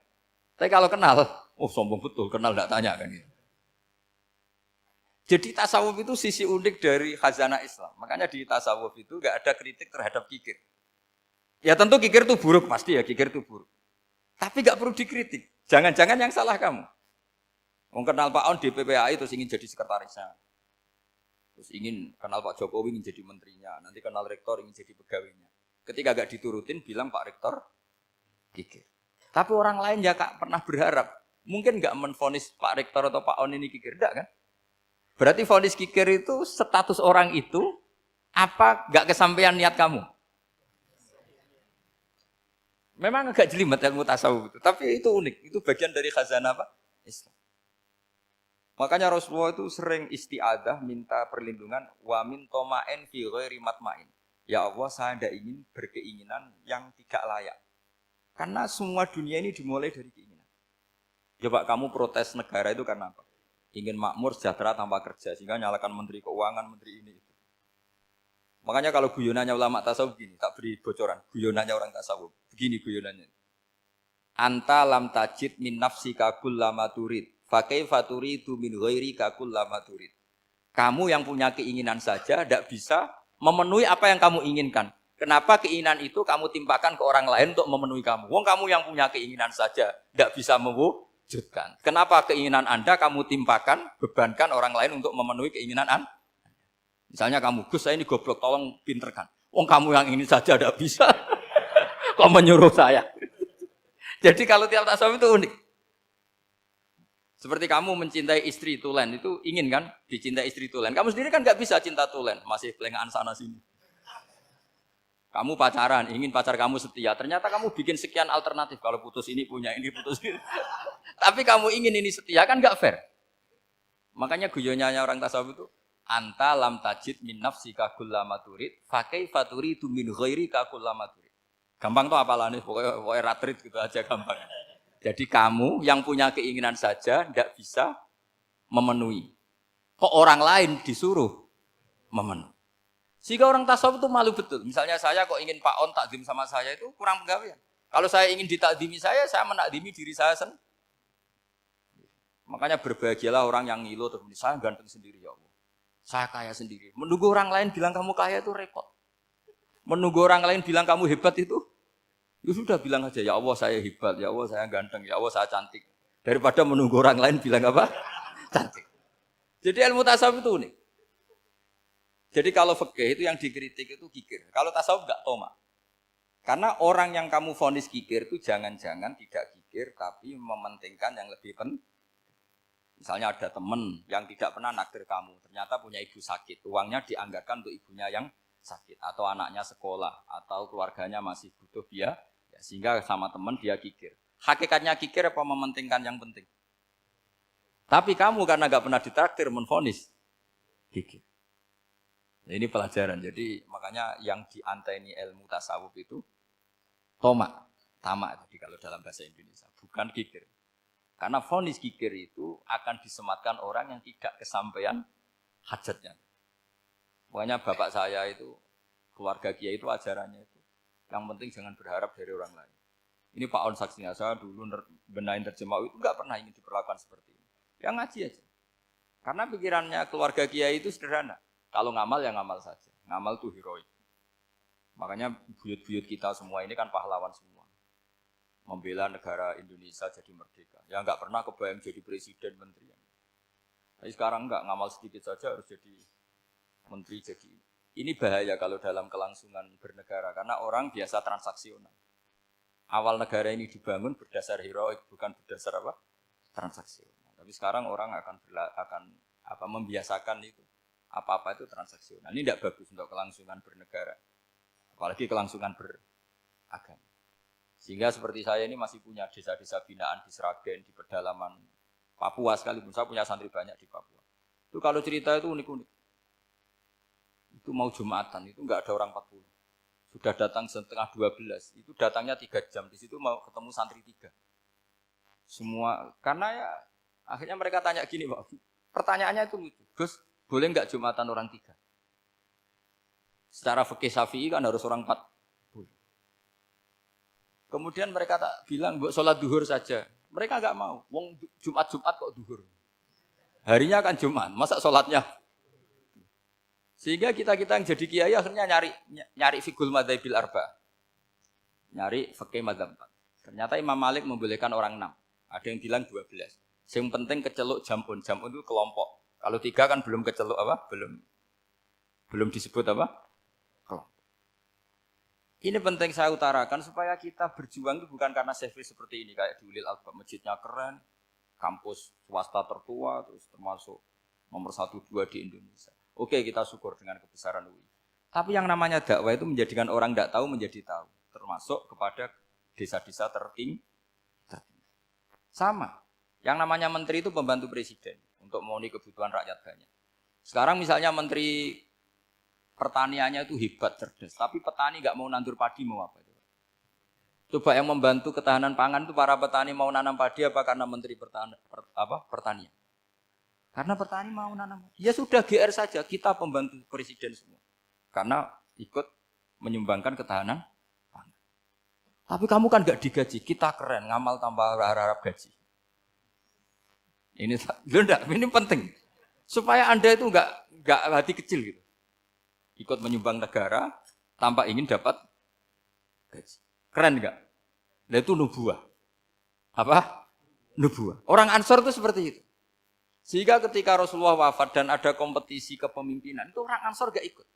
Tapi kalau kenal, oh sombong betul, kenal enggak tanya kan gitu. Jadi tasawuf itu sisi unik dari khazanah Islam. Makanya di tasawuf itu enggak ada kritik terhadap kikir. Ya tentu kikir itu buruk, pasti ya kikir itu buruk. Tapi nggak perlu dikritik. Jangan-jangan yang salah kamu. Mau kenal Pak On di PPAI terus ingin jadi sekretarisnya. Terus ingin kenal Pak Jokowi ingin jadi menterinya. Nanti kenal rektor ingin jadi pegawainya. Ketika nggak diturutin bilang Pak Rektor kikir. Tapi orang lain ya Kak pernah berharap. Mungkin nggak menvonis Pak Rektor atau Pak On ini kikir. Enggak kan? Berarti vonis kikir itu status orang itu apa nggak kesampaian niat kamu? Memang agak jelimet ilmu tasawuf itu, tapi itu unik. Itu bagian dari khazanah apa? Islam. Makanya Rasulullah itu sering isti'adah, minta perlindungan, wa min toma'in fi ghairi matma'in. Ya Allah, saya tidak ingin berkeinginan yang tidak layak. Karena semua dunia ini dimulai dari keinginan. Coba kamu protes negara itu karena apa? Ingin makmur, sejahtera tanpa kerja, sehingga nyalakan menteri keuangan, menteri ini itu. Makanya kalau guyonannya ulama tasawuf begini, tak beri bocoran. Guyonannya orang tasawuf. Begini guyonannya. Anta lam tajid min nafsika kullama turid. Fa kaifa turidu min ghairika kullama turid. Kamu yang punya keinginan saja tidak bisa memenuhi apa yang kamu inginkan. Kenapa keinginan itu kamu timpakan ke orang lain untuk memenuhi kamu? Wong kamu yang punya keinginan saja tidak bisa mewujudkan. Kenapa keinginan Anda kamu timpakan, bebankan orang lain untuk memenuhi keinginan Anda? Misalnya kamu, Gus saya ini goblok, tolong pinterkan. Wong kamu yang ini saja tidak bisa. Kok menyuruh saya? Jadi kalau tiap tasawuf itu unik. Seperti kamu mencintai istri tulen, itu ingin kan dicintai istri tulen. Kamu sendiri kan nggak bisa cinta tulen, masih pelengahan sana sini. Kamu pacaran, ingin pacar kamu setia. Ternyata kamu bikin sekian alternatif. Kalau putus ini punya ini, putus ini. Tapi kamu ingin ini setia, kan nggak fair. Makanya guyonanya orang tasawuf itu, anta lam tajid min nafsika kullama turid, fa kaifa turidu min ghairika kullama turid. Gampang tuh apalane, pokoknya ratrit gitu aja gampang. Jadi kamu yang punya keinginan saja tidak bisa memenuhi. Kok orang lain disuruh memenuhi. Sehingga orang tasawuf itu malu betul. Misalnya saya kok ingin Pak On takdim sama saya itu kurang penggawean. Kalau saya ingin ditakdimi saya menakdimi diri saya sendiri. Makanya berbahagialah orang yang ngilu terus saya ganteng sendiri ya Allah. Saya kaya sendiri. Menunggu orang lain bilang kamu kaya itu repot. Menunggu orang lain bilang kamu hebat itu, ya sudah bilang aja ya Allah saya hebat, ya Allah saya ganteng, ya Allah saya cantik. Daripada menunggu orang lain bilang apa? Cantik. Jadi ilmu tasawuf itu unik. Jadi kalau fikih itu yang dikritik itu kikir. Kalau tasawuf enggak toma. Karena orang yang kamu vonis kikir itu jangan-jangan tidak kikir tapi mementingkan yang lebih penting. Misalnya ada teman yang tidak pernah naktir kamu, ternyata punya ibu sakit, uangnya dianggarkan untuk ibunya yang sakit, atau anaknya sekolah, atau keluarganya masih butuh biaya, ya, sehingga sama teman dia kikir. Hakikatnya kikir apa mementingkan yang penting? Tapi kamu karena nggak pernah ditraktir menvonis kikir. Nah, ini pelajaran. Jadi makanya yang dianteni ilmu tasawuf itu tamak tadi kalau dalam bahasa Indonesia, bukan kikir. Karena vonis kikir itu akan disematkan orang yang tidak kesampaian hajatnya. Makanya bapak saya itu, keluarga kiai itu ajarannya itu. Yang penting jangan berharap dari orang lain. Ini Pak On saksinya, saya dulu benahin terjemah itu nggak pernah ingin diperlakukan seperti ini. Yang ngaji aja. Karena pikirannya keluarga kiai itu sederhana. Kalau ngamal ya ngamal saja. Ngamal itu heroik. Makanya buyut-buyut kita semua ini kan pahlawan semua. Membela negara Indonesia jadi merdeka. Ya nggak pernah kebayang jadi presiden, menteri. Tapi sekarang nggak, ngamal sedikit saja harus jadi menteri. Jadi ini bahaya kalau dalam kelangsungan bernegara karena orang biasa transaksional. Awal negara ini dibangun berdasar heroik, bukan berdasar apa? Transaksional. Tapi sekarang orang akan membiasakan itu. Apa-apa itu transaksional. Ini tidak bagus untuk kelangsungan bernegara. Apalagi kelangsungan beragama. Sehingga seperti saya ini masih punya desa-desa binaan di Sragen, di pedalaman Papua sekalipun. Saya punya santri banyak di Papua. Itu kalau cerita itu unik-unik. Itu mau Jumatan, itu enggak ada orang 40. Sudah datang setengah 12, itu datangnya 3 jam. Di situ mau ketemu santri 3. Semua, karena ya akhirnya mereka tanya gini, Pak. Pertanyaannya itu lucu. Gus, boleh enggak Jumatan orang 3? Secara fikih Syafi'i kan harus orang 4. Kemudian mereka tak bilang, buat sholat duhur saja. Mereka enggak mau. Wong Jumat-Jumat kok duhur. Harinya kan Jumat, masa sholatnya? Sehingga kita-kita yang jadi kiai akhirnya nyari fikul madzhabil arba. Nyari fikih madzhab 4. Ternyata Imam Malik membolehkan orang 6. Ada yang bilang 12. Yang penting keceluk jamun. Jamun itu kelompok. Kalau 3 kan belum keceluk apa? Belum disebut apa? Kelompok. Ini penting saya utarakan supaya kita berjuang itu bukan karena service seperti ini kayak di Ulil Albab, masjidnya keren, kampus swasta tertua, terus termasuk nomor 1-2 di Indonesia. Oke, kita syukur dengan kebesaran UI. Tapi yang namanya dakwah itu menjadikan orang tidak tahu menjadi tahu, termasuk kepada desa-desa tertinggi. Sama, yang namanya menteri itu pembantu presiden untuk memenuhi kebutuhan rakyat banyak. Sekarang misalnya menteri pertaniannya itu hebat, cerdas. Tapi petani nggak mau nandur padi, mau apa? Coba yang membantu ketahanan pangan itu para petani mau nanam padi apa karena menteri pertanian? Karena petani mau nanam. Ya sudah GR saja, kita pembantu presiden semua. Karena ikut menyumbangkan ketahanan pangan. Tapi kamu kan nggak digaji, kita keren, ngamal tanpa harap gaji. Ini penting supaya Anda itu nggak hati kecil gitu, ikut menyumbang negara tanpa ingin dapat gaji. Keren nggak? Nah itu nubuah. Apa? Nubuah. Orang Ansor itu seperti itu. Sehingga ketika Rasulullah wafat dan ada kompetisi kepemimpinan, itu orang Ansor gak ikut.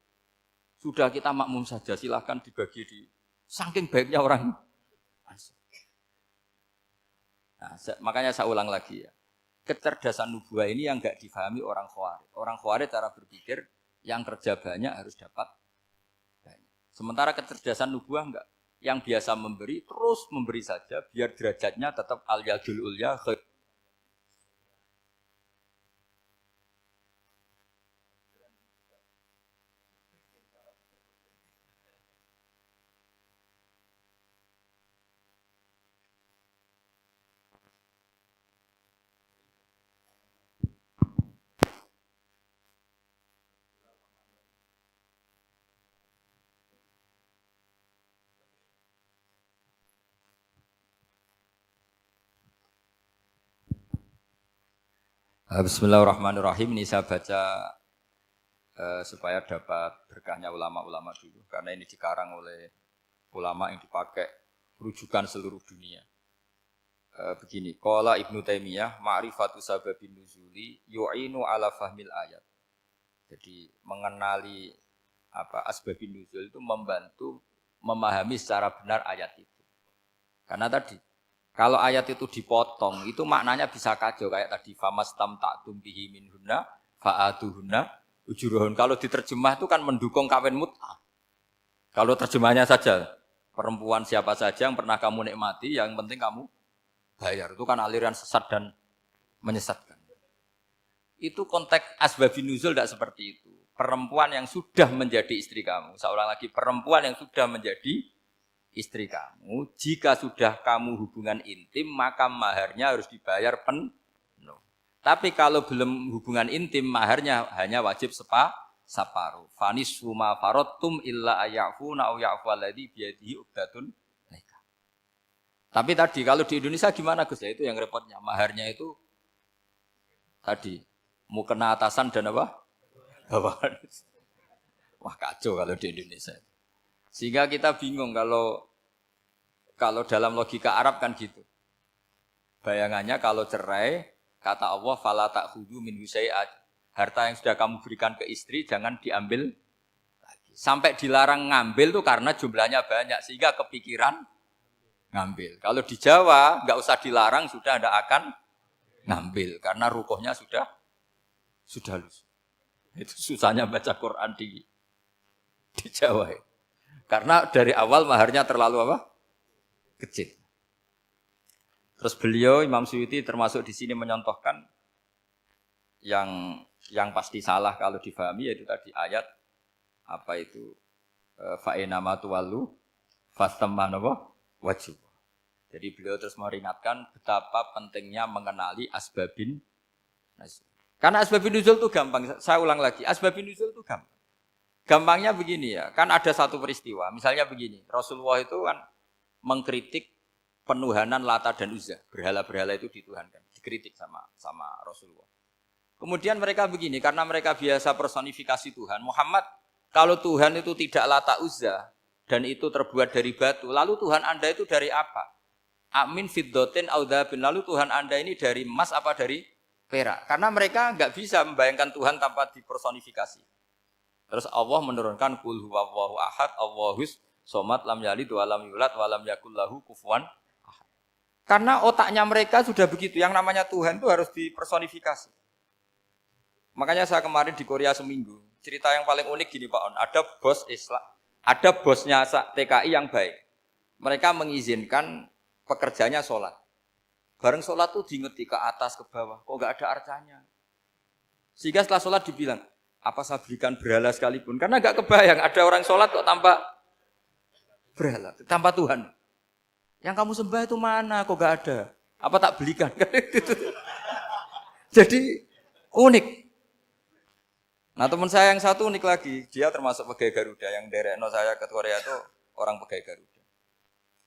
Sudah kita makmum saja, silahkan dibagi di saking baiknya orang Ansor. Nah, makanya saya ulang lagi ya. Kecerdasan nubuah ini yang gak difahami orang Khawarij. Orang Khawarij cara berpikir yang kerja banyak harus dapat banyak. Sementara kecerdasan nubuah enggak. Yang biasa memberi, terus memberi saja biar derajatnya tetap al-yadul ulya khair. Bismillahirrahmanirrahim. Ini saya baca supaya dapat berkahnya ulama-ulama dulu. Karena ini dikarang oleh ulama yang dipakai rujukan seluruh dunia. Begini, qala Ibnu Taimiyah, ma'rifatu sababin nuzuli yu'inu ala fahmil ayat. Jadi mengenali asbabin nuzul itu membantu memahami secara benar ayat itu. Karena tadi kalau ayat itu dipotong, itu maknanya bisa kacau kayak tadi famastam ta'tum bihi minhunna fa'atuhunna ujurahun. Kalau diterjemah itu kan mendukung kawin mut'ah. Kalau terjemahnya saja perempuan siapa saja yang pernah kamu nikmati, yang penting kamu bayar. Itu kan aliran sesat dan menyesatkan. Itu konteks asbabun nuzul tidak seperti itu. Perempuan yang sudah menjadi istri kamu, saya ulang lagi, perempuan yang sudah menjadi istri kamu, jika sudah kamu hubungan intim, maka maharnya harus dibayar penuh. Tapi kalau belum hubungan intim, maharnya hanya wajib separuh. Fanisfu ma faradtum illa ayafuna aw ya'fu alladhi biyadihi uqdatun nikah. Tapi tadi kalau di Indonesia gimana Gus? Itu yang repotnya. Maharnya itu tadi mau kena atasan dan apa? Bawahan. Wah kacau kalau di Indonesia. Sehingga kita bingung kalau dalam logika Arab kan gitu. Bayangannya kalau cerai, kata Allah fala ta'khudhu minhu syai'an. Harta yang sudah kamu berikan ke istri jangan diambil lagi. Sampai dilarang ngambil tuh karena jumlahnya banyak sehingga kepikiran ngambil. Kalau di Jawa enggak usah dilarang sudah tidak akan ngambil karena rukuhnya sudah lusuh. Itu susahnya baca Quran di Jawa. Karena dari awal maharnya terlalu apa? Kecil. Terus beliau Imam Suyuti termasuk di sini menyontohkan yang pasti salah kalau difahami yaitu tadi ayat apa itu fa'inama tuwallu fastamma wajhu. Jadi beliau terus meringatkan betapa pentingnya mengenali asbabin nuzul. Karena asbabin nuzul itu gampang. Saya ulang lagi, asbabin nuzul itu gampang. Gampangnya begini ya, kan ada satu peristiwa, misalnya begini, Rasulullah itu kan mengkritik penuhanan Lata dan Uzza, berhala-berhala itu dituhankan, dikritik sama Rasulullah. Kemudian mereka begini, karena mereka biasa personifikasi Tuhan, Muhammad, kalau Tuhan itu tidak Lata Uzza, dan itu terbuat dari batu, lalu Tuhan Anda itu dari apa? Amin fiddotin audhabin, lalu Tuhan Anda ini dari emas apa dari perak? Karena mereka nggak bisa membayangkan Tuhan tanpa dipersonifikasi. Terus Allah menurunkan qul huwallahu ahad, Allahus somad lam yalid wa lam yulad wa lam yakul lahu kufuwan ahad. Karena otaknya mereka sudah begitu, yang namanya Tuhan itu harus dipersonifikasi. Makanya saya kemarin di Korea seminggu, cerita yang paling unik gini Pak On, ada bos Islam, ada bosnya TKI yang baik. Mereka mengizinkan pekerjanya sholat. Bareng sholat tuh diingeti ke atas ke bawah, kok enggak ada arcanya. Sehingga setelah sholat dibilang, apa saya berikan berhala sekalipun? Karena enggak kebayang ada orang sholat kok tanpa berhala, tanpa Tuhan. Yang kamu sembah itu mana? Kok enggak ada? Apa tak belikan? Jadi unik. Nah teman saya yang satu unik lagi, dia termasuk pegawai Garuda yang derekno saya ke Korea itu orang pegawai Garuda.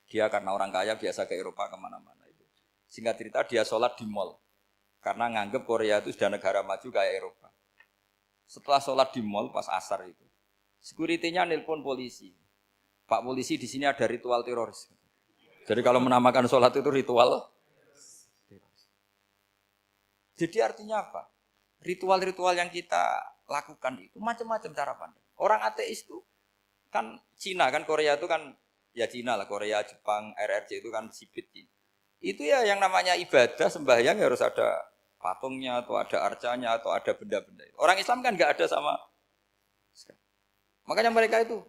Dia karena orang kaya biasa ke Eropa kemana-mana itu. Singkat cerita dia sholat di mall karena nganggep Korea itu sudah negara maju kayak Eropa. Setelah sholat di mall pas asar itu, security-nya nelpon polisi. Pak polisi di sini ada ritual teroris. Jadi kalau menamakan sholat itu ritual teroris. Jadi artinya apa? Ritual-ritual yang kita lakukan itu macam-macam cara pandang. Orang ateis itu kan Cina kan Korea itu kan ya Cina lah, Korea, Jepang, RRC itu kan sipit. Itu ya yang namanya ibadah sembahyang harus ada patungnya atau ada arcanya atau ada benda-benda. Orang Islam kan nggak ada sama. Makanya mereka itu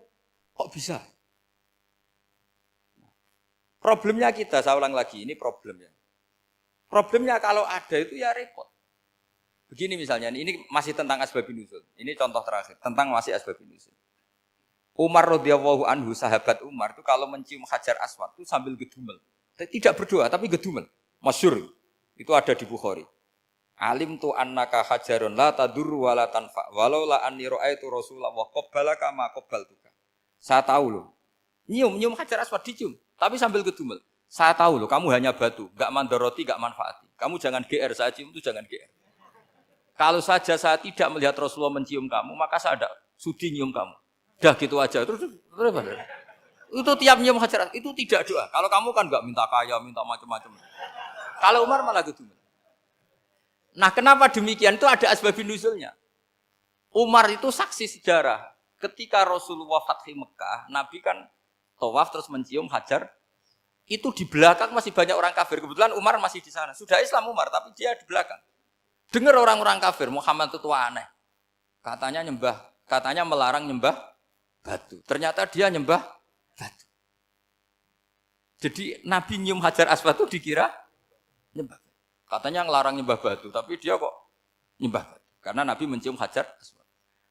kok bisa? Problemnya kita, saya ulang lagi, ini problemnya. Problemnya kalau ada itu ya repot. Begini misalnya, ini masih tentang asbabun nuzul. Ini contoh terakhir, tentang masih asbabun nuzul. Umar radhiyallahu anhu, sahabat Umar itu kalau mencium Hajar Aswad itu sambil gedumel. Tidak berdoa, tapi gedumel. Masyhur. Itu ada di Bukhari. Alim tu annaka hajarun la tadurru wa la tanfa. Walau la anni ra'aitu Rasulullah wa qabbalaka ma qabbaltuka. Saya tahu loh. Nyium Hajar Aswad dicium, tapi sambil gedumel. Saya tahu loh, kamu hanya batu, enggak mandoroti, enggak manfaati. Kamu jangan GR, saya cium itu jangan GR. Kalau saja saya tidak melihat Rasulullah mencium kamu, maka saya ada sudi nyium kamu. Dah gitu aja. Terus itu tiap nyium Hajar itu tidak doa. Kalau kamu kan enggak minta kaya, minta macam-macam. Kalau Umar malah gitu. Nah, kenapa demikian? Itu ada asbabun nuzulnya. Umar itu saksi sejarah. Ketika Rasulullah Fathi Mekah, Nabi kan tawaf terus mencium Hajar. Itu di belakang masih banyak orang kafir. Kebetulan Umar masih di sana. Sudah Islam Umar, tapi dia di belakang. Dengar orang-orang kafir, Muhammad itu tua aneh. Katanya melarang nyembah batu. Ternyata dia nyembah batu. Jadi Nabi nyium Hajar Aswad itu dikira nyembah batu. Katanya ngelarang nyembah batu, tapi dia kok nyembah batu. Karena Nabi mencium Hajar Aswad.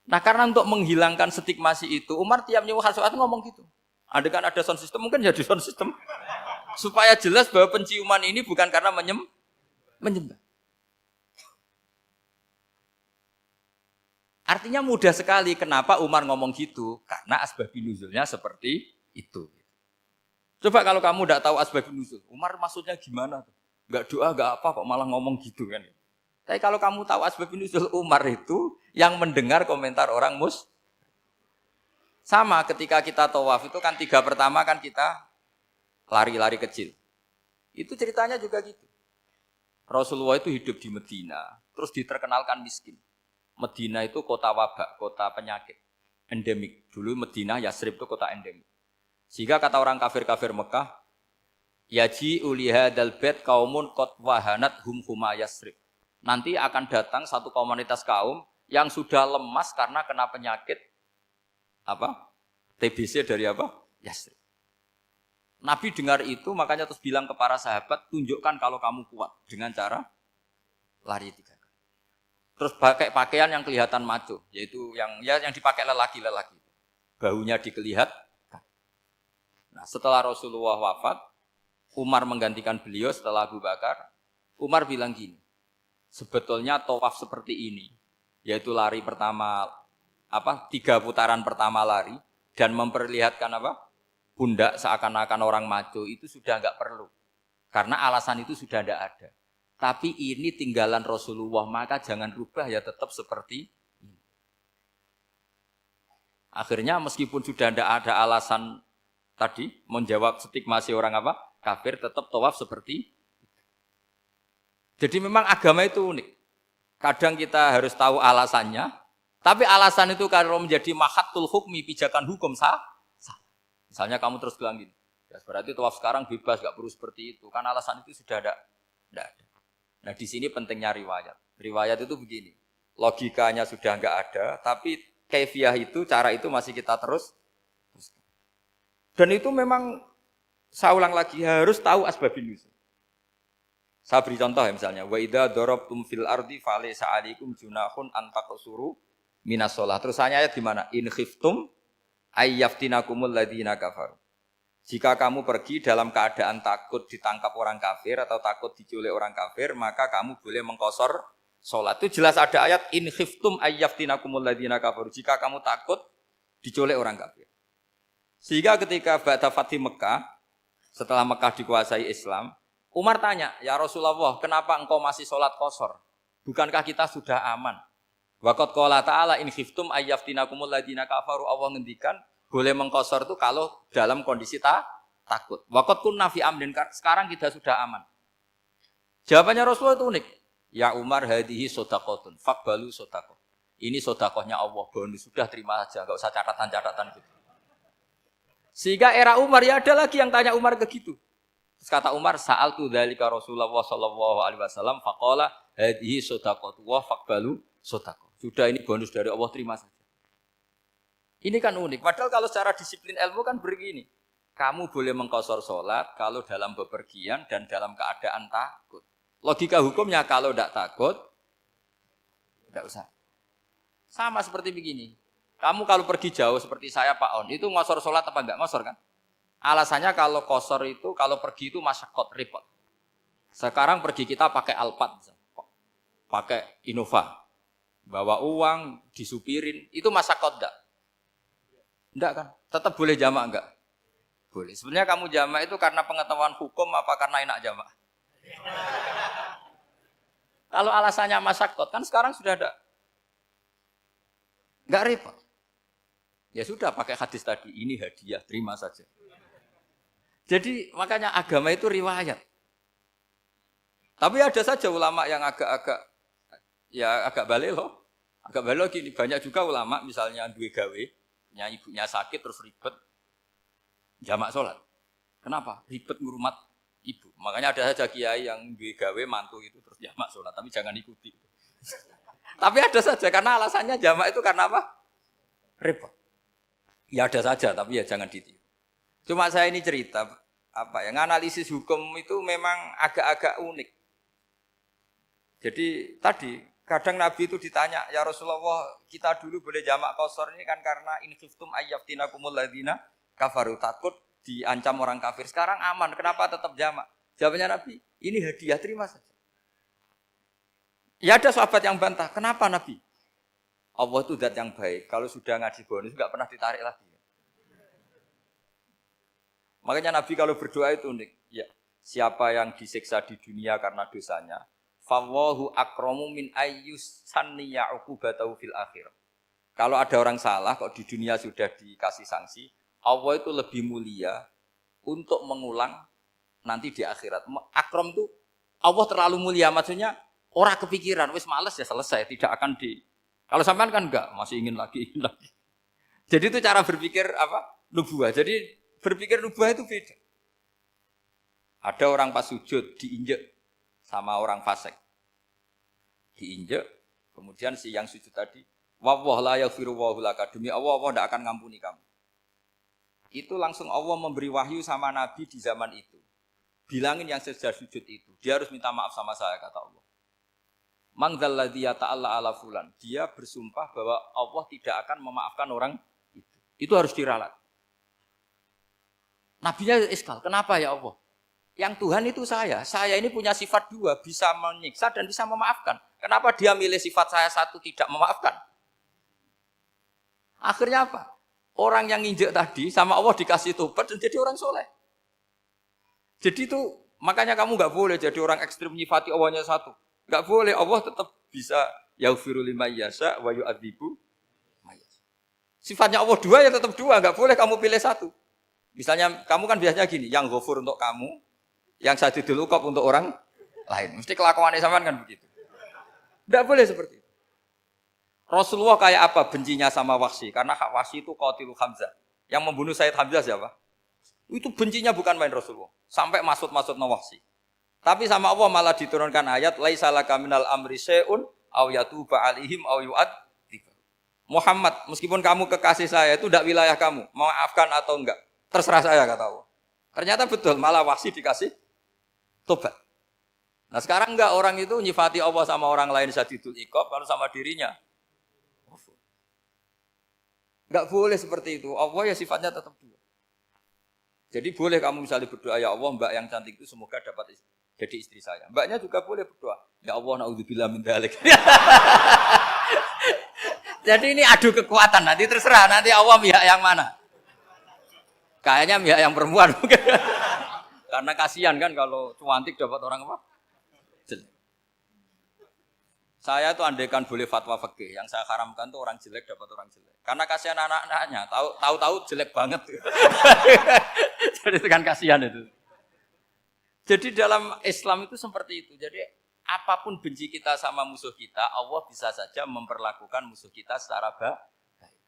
Nah karena untuk menghilangkan stigmasi itu, Umar tiap nyium Hajar Aswad itu ngomong gitu. Ada kan ada sound system, mungkin jadi sound system. Supaya jelas bahwa penciuman ini bukan karena menyembah. Artinya mudah sekali kenapa Umar ngomong gitu. Karena asbabun nuzulnya seperti itu. Coba kalau kamu tidak tahu asbabun nuzul. Umar maksudnya gimana? Enggak doa, enggak apa kok malah ngomong gitu kan. Tapi kalau kamu tahu asbabun nuzul Umar itu yang mendengar komentar orang sama ketika kita tawaf itu kan 3 pertama kan kita lari-lari kecil. Itu ceritanya juga gitu. Rasulullah itu hidup di Medina. Terus diterkenalkan miskin. Medina itu kota wabak, kota penyakit, endemik. Dulu Medina, Yasrib itu kota endemik. Sehingga kata orang kafir-kafir Mekah, yaji uliha dalbet kaumun kot wahanat huma Yasrib. Nanti akan datang satu komunitas kaum yang sudah lemas karena kena penyakit TBC dari Yasrib. Nabi dengar itu, makanya terus bilang ke para sahabat, tunjukkan kalau kamu kuat dengan cara lari 3 kali. Terus pakai pakaian yang kelihatan maco, yaitu yang dipakai lelaki-lelaki. Bahunya dikelihatkan. Nah, setelah Rasulullah wafat, Umar menggantikan beliau setelah Abu Bakar. Umar bilang gini, sebetulnya tawaf seperti ini, yaitu lari pertama 3 putaran pertama lari dan memperlihatkan pundak seakan-akan orang maco itu sudah enggak perlu. Karena alasan itu sudah tidak ada. Tapi ini tinggalan Rasulullah, maka jangan rubah ya tetap seperti ini. Akhirnya meskipun sudah tidak ada alasan tadi menjawab stigmasi orang kafir, tetap tawaf seperti itu. Jadi memang agama itu unik. Kadang kita harus tahu alasannya, tapi alasan itu kalau menjadi mahatul hukmi, pijakan hukum sah. Misalnya kamu terus bilang gini, ya berarti tawaf sekarang bebas, gak perlu seperti itu. Kan alasan itu sudah tidak ada. Nah di sini pentingnya riwayat. Riwayat itu begini, logikanya sudah enggak ada, tapi kaifiyah itu, cara itu masih kita terus. Dan itu memang, saya ulang lagi, harus tahu asbabun nuzul. Saya beri contoh ya misalnya, wa idza darabtum fil ardi falaysa 'alaikum junahun an taqsuru minas shalah. Terus ayat di mana? In khiftum ayyaftinakumul ladzina kafaru. Jika kamu pergi dalam keadaan takut ditangkap orang kafir atau takut diculik orang kafir, maka kamu boleh mengqasar sholat. Itu jelas ada ayat in khiftum ayyaftinakumul ladzina kafaru. Jika kamu takut diculik orang kafir. Sehingga ketika ba'da Fathi Mekah, setelah Mekah dikuasai Islam, Umar tanya, ya Rasulullah, kenapa engkau masih sholat qashar? Bukankah kita sudah aman? Waqad qala ta'ala in khiftum ayyaftinakumul ladzina kafaru. Allah ngendikan boleh mengqashar itu kalau dalam kondisi takut. Waqad kunna fi amrin, sekarang kita sudah aman. Jawabannya Rasulullah itu unik. Ya Umar hadihi shadaqatun faqbalu shadaqah. Ini sedekahnya Allah, bonus sudah terima saja, enggak usah catatan-catatan gitu. Sehingga era Umar ya ada lagi yang tanya Umar ke gitu. Terus kata Umar, sa'altu dzalika Rasulullah sallallahu alaihi wasallam faqala hadhihi shadaqatu wa faqbalu shadaqah. Sudah ini bonus dari Allah, terima saja. Ini kan unik. Padahal kalau secara disiplin ilmu kan begini. Kamu boleh mengqashar salat kalau dalam bepergian dan dalam keadaan takut. Logika hukumnya kalau tidak takut tidak usah. Sama seperti begini. Kamu kalau pergi jauh seperti saya Pak On, itu ngosor sholat apa enggak ngosor kan? Alasannya kalau kosor itu, kalau pergi itu masyakot, repot. Sekarang pergi kita pakai Alphard, pakai Innova, bawa uang, disupirin, itu masyakot enggak? Enggak kan? Tetap boleh jamak enggak? Boleh. Sebenarnya kamu jamak itu karena pengetahuan hukum apa karena enak jamak? Kalau alasannya masyakot, kan sekarang sudah ada. Enggak repot. Ya sudah pakai hadis tadi, ini hadiah, terima saja. Jadi makanya agama itu riwayat. Tapi ada saja ulama yang agak balik loh. Agak balik gini, banyak juga ulama misalnya duwe gawe, ibunya sakit terus ribet jamak sholat. Kenapa? Ribet ngurumat ibu. Makanya ada saja kiai yang duwe gawe mantu itu terus jamak sholat, tapi jangan ikuti. Tapi ada saja karena alasannya jamak itu karena apa? Repot. Ya ada saja, tapi ya jangan ditiru. Cuma saya ini cerita, analisis hukum itu memang agak-agak unik. Jadi tadi, kadang Nabi itu ditanya, ya Rasulullah, kita dulu boleh jamak qashar ini kan karena in khiftum ayyaftinakumul ladzina kafaru, takut diancam orang kafir. Sekarang aman, kenapa tetap jamak? Jawabannya Nabi, ini hadiah, terima saja. Ya ada sahabat yang bantah, kenapa Nabi? Allah itu zat yang baik. Kalau sudah ngaji bonus nggak pernah ditarik lagi. Makanya Nabi kalau berdoa itu unik. Ya, siapa yang disiksa di dunia karena dosanya, fawahu akramu min ayyus sanniya uqubatahu fil akhirah. Kalau ada orang salah kok di dunia sudah dikasih sanksi, Allah itu lebih mulia untuk mengulang nanti di akhirat. Akram itu Allah terlalu mulia, maksudnya orang kepikiran, wis males ya selesai, tidak akan di. Kalau sampean kan enggak, masih ingin lagi. Jadi itu cara berpikir nubuah. Jadi berpikir nubuah itu beda. Ada orang pas sujud diinjek sama orang fasik. Diinjek, kemudian si yang sujud tadi, wallah la yaghfiru wallahu laka, demi Allah tidak akan ngampuni kamu. Itu langsung Allah memberi wahyu sama Nabi di zaman itu. Bilangin yang sedang sujud itu, dia harus minta maaf sama saya, kata Allah. Mangzalladzi yata'alla ala fulan. Dia bersumpah bahwa Allah tidak akan memaafkan orang itu. Itu harus diralat. Nabinya iskal, kenapa ya Allah? Yang Tuhan itu saya ini punya sifat dua, bisa menyiksa dan bisa memaafkan. Kenapa dia milih sifat saya satu tidak memaafkan? Akhirnya apa? Orang yang nginjek tadi sama Allah dikasih tobat dan jadi orang soleh. Jadi itu makanya kamu nggak boleh jadi orang ekstrim nyifati Allahnya satu. Enggak boleh, Allah tetap bisa yaghfiru liman yasha wa yu'adzibu may yasha. Sifatnya Allah dua ya tetap dua, enggak boleh kamu pilih satu. Misalnya kamu kan biasanya gini, yang ghafur untuk kamu, yang sadidul uqab untuk orang lain. Mesti kelakuannya sampean kan begitu. Enggak boleh seperti itu. Rasulullah kayak apa bencinya sama Wahsy? Karena Wahsy itu qatilu Hamzah. Yang membunuh Sayyid Hamzah siapa? Itu bencinya bukan main Rasulullah. Sampai maksud-maksud Wahsy. Tapi sama Allah malah diturunkan ayat laisa laka minal amri syai'un aw yatuba alaihim aw yu'adzib. Muhammad, meskipun kamu kekasih saya itu tidak wilayah kamu, maafkan atau enggak, terserah saya, kata Allah. Ternyata betul, malah Wahsy dikasih tobat. Nah sekarang enggak, orang itu nyifati Allah sama orang lain sadidul iqab, kalau sama dirinya enggak boleh seperti itu. Allah ya sifatnya tetap dua. Jadi boleh kamu misalnya berdoa, ya Allah mbak yang cantik itu semoga dapat jadi istri saya. Mbaknya juga boleh berdoa, ya Allah naudzubillah min dzalik. Jadi ini adu kekuatan, nanti terserah nanti Allah pihak yang mana. Kayaknya pihak yang perempuan mungkin. Karena kasihan kan kalau cantik dapat orang apa? Jelek. Saya tuh andaikan boleh fatwa fikih, yang saya haramkan tuh orang jelek dapat orang jelek. Karena kasihan anak-anaknya, tahu-tahu jelek banget. Jadi itu kan kasihan itu. Jadi dalam Islam itu seperti itu. Jadi apapun benci kita sama musuh kita, Allah bisa saja memperlakukan musuh kita secara baik.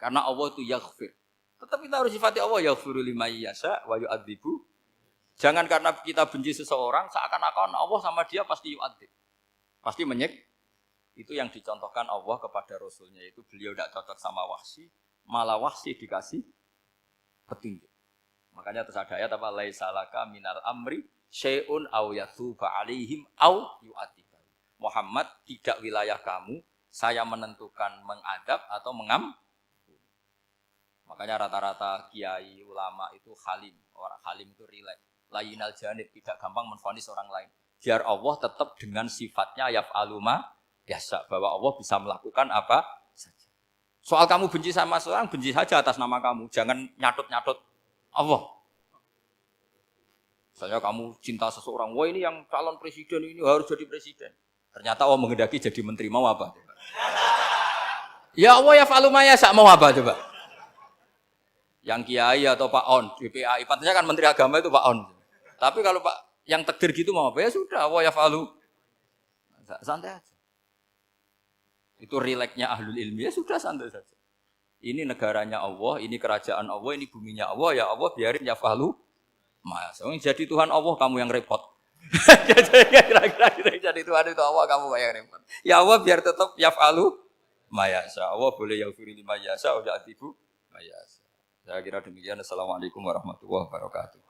Karena Allah itu yaghfir. Tetap kita harus sifati Allah yaghfiru liman yasha wa yu'adzibu. Jangan karena kita benci seseorang seakan-akan Allah sama dia pasti yu'adzib. Pasti menyik. Itu yang dicontohkan Allah kepada Rasulnya, itu beliau tidak cocok sama Wahsy, malah Wahsy dikasih petunjuk. Makanya terus ada ayat apa? Laisa laka minal amri syai'un aw yatuba alaihim aw yu'adzibahum. Muhammad, tidak wilayah kamu, saya menentukan mengadab atau mengampuni. Makanya rata-rata kiai ulama itu halim. Orang halim itu rileks. Layinal janib, tidak gampang menvonis orang lain. Biar Allah tetap dengan sifatnya yaf'alu ma biasa, bahwa Allah bisa melakukan apa saja. Soal kamu benci sama seorang, benci saja atas nama kamu. Jangan nyatut-nyatut Allah. Misalnya kamu cinta seseorang, wah ini yang calon presiden ini harus jadi presiden. Ternyata Allah menghendaki jadi menteri, mau apa? Ya Allah ya fa'alu ma yasha, mau apa coba? Yang kiai atau Pak On, DPAI, patutnya kan menteri agama itu Pak On. Tapi kalau Pak yang takdir gitu mau apa? Ya sudah, Allah ya fa'alu. Santai aja. Itu rileksnya ahlul ilmi, ya sudah santai saja. Ini negaranya Allah, ini kerajaan Allah, ini buminya Allah, ya Allah biarin ya fa'alu. Mas, jadi Tuhan Allah kamu yang repot. Kira-kira jadi Tuhan itu Allah kamu yang repot. Ya Allah biar tetap ya fa'alu ma yasha. Allah boleh yaghfir liman yasha wa ya'dzibu ma yasha. Saya kira demikian. Assalamualaikum warahmatullahi wabarakatuh.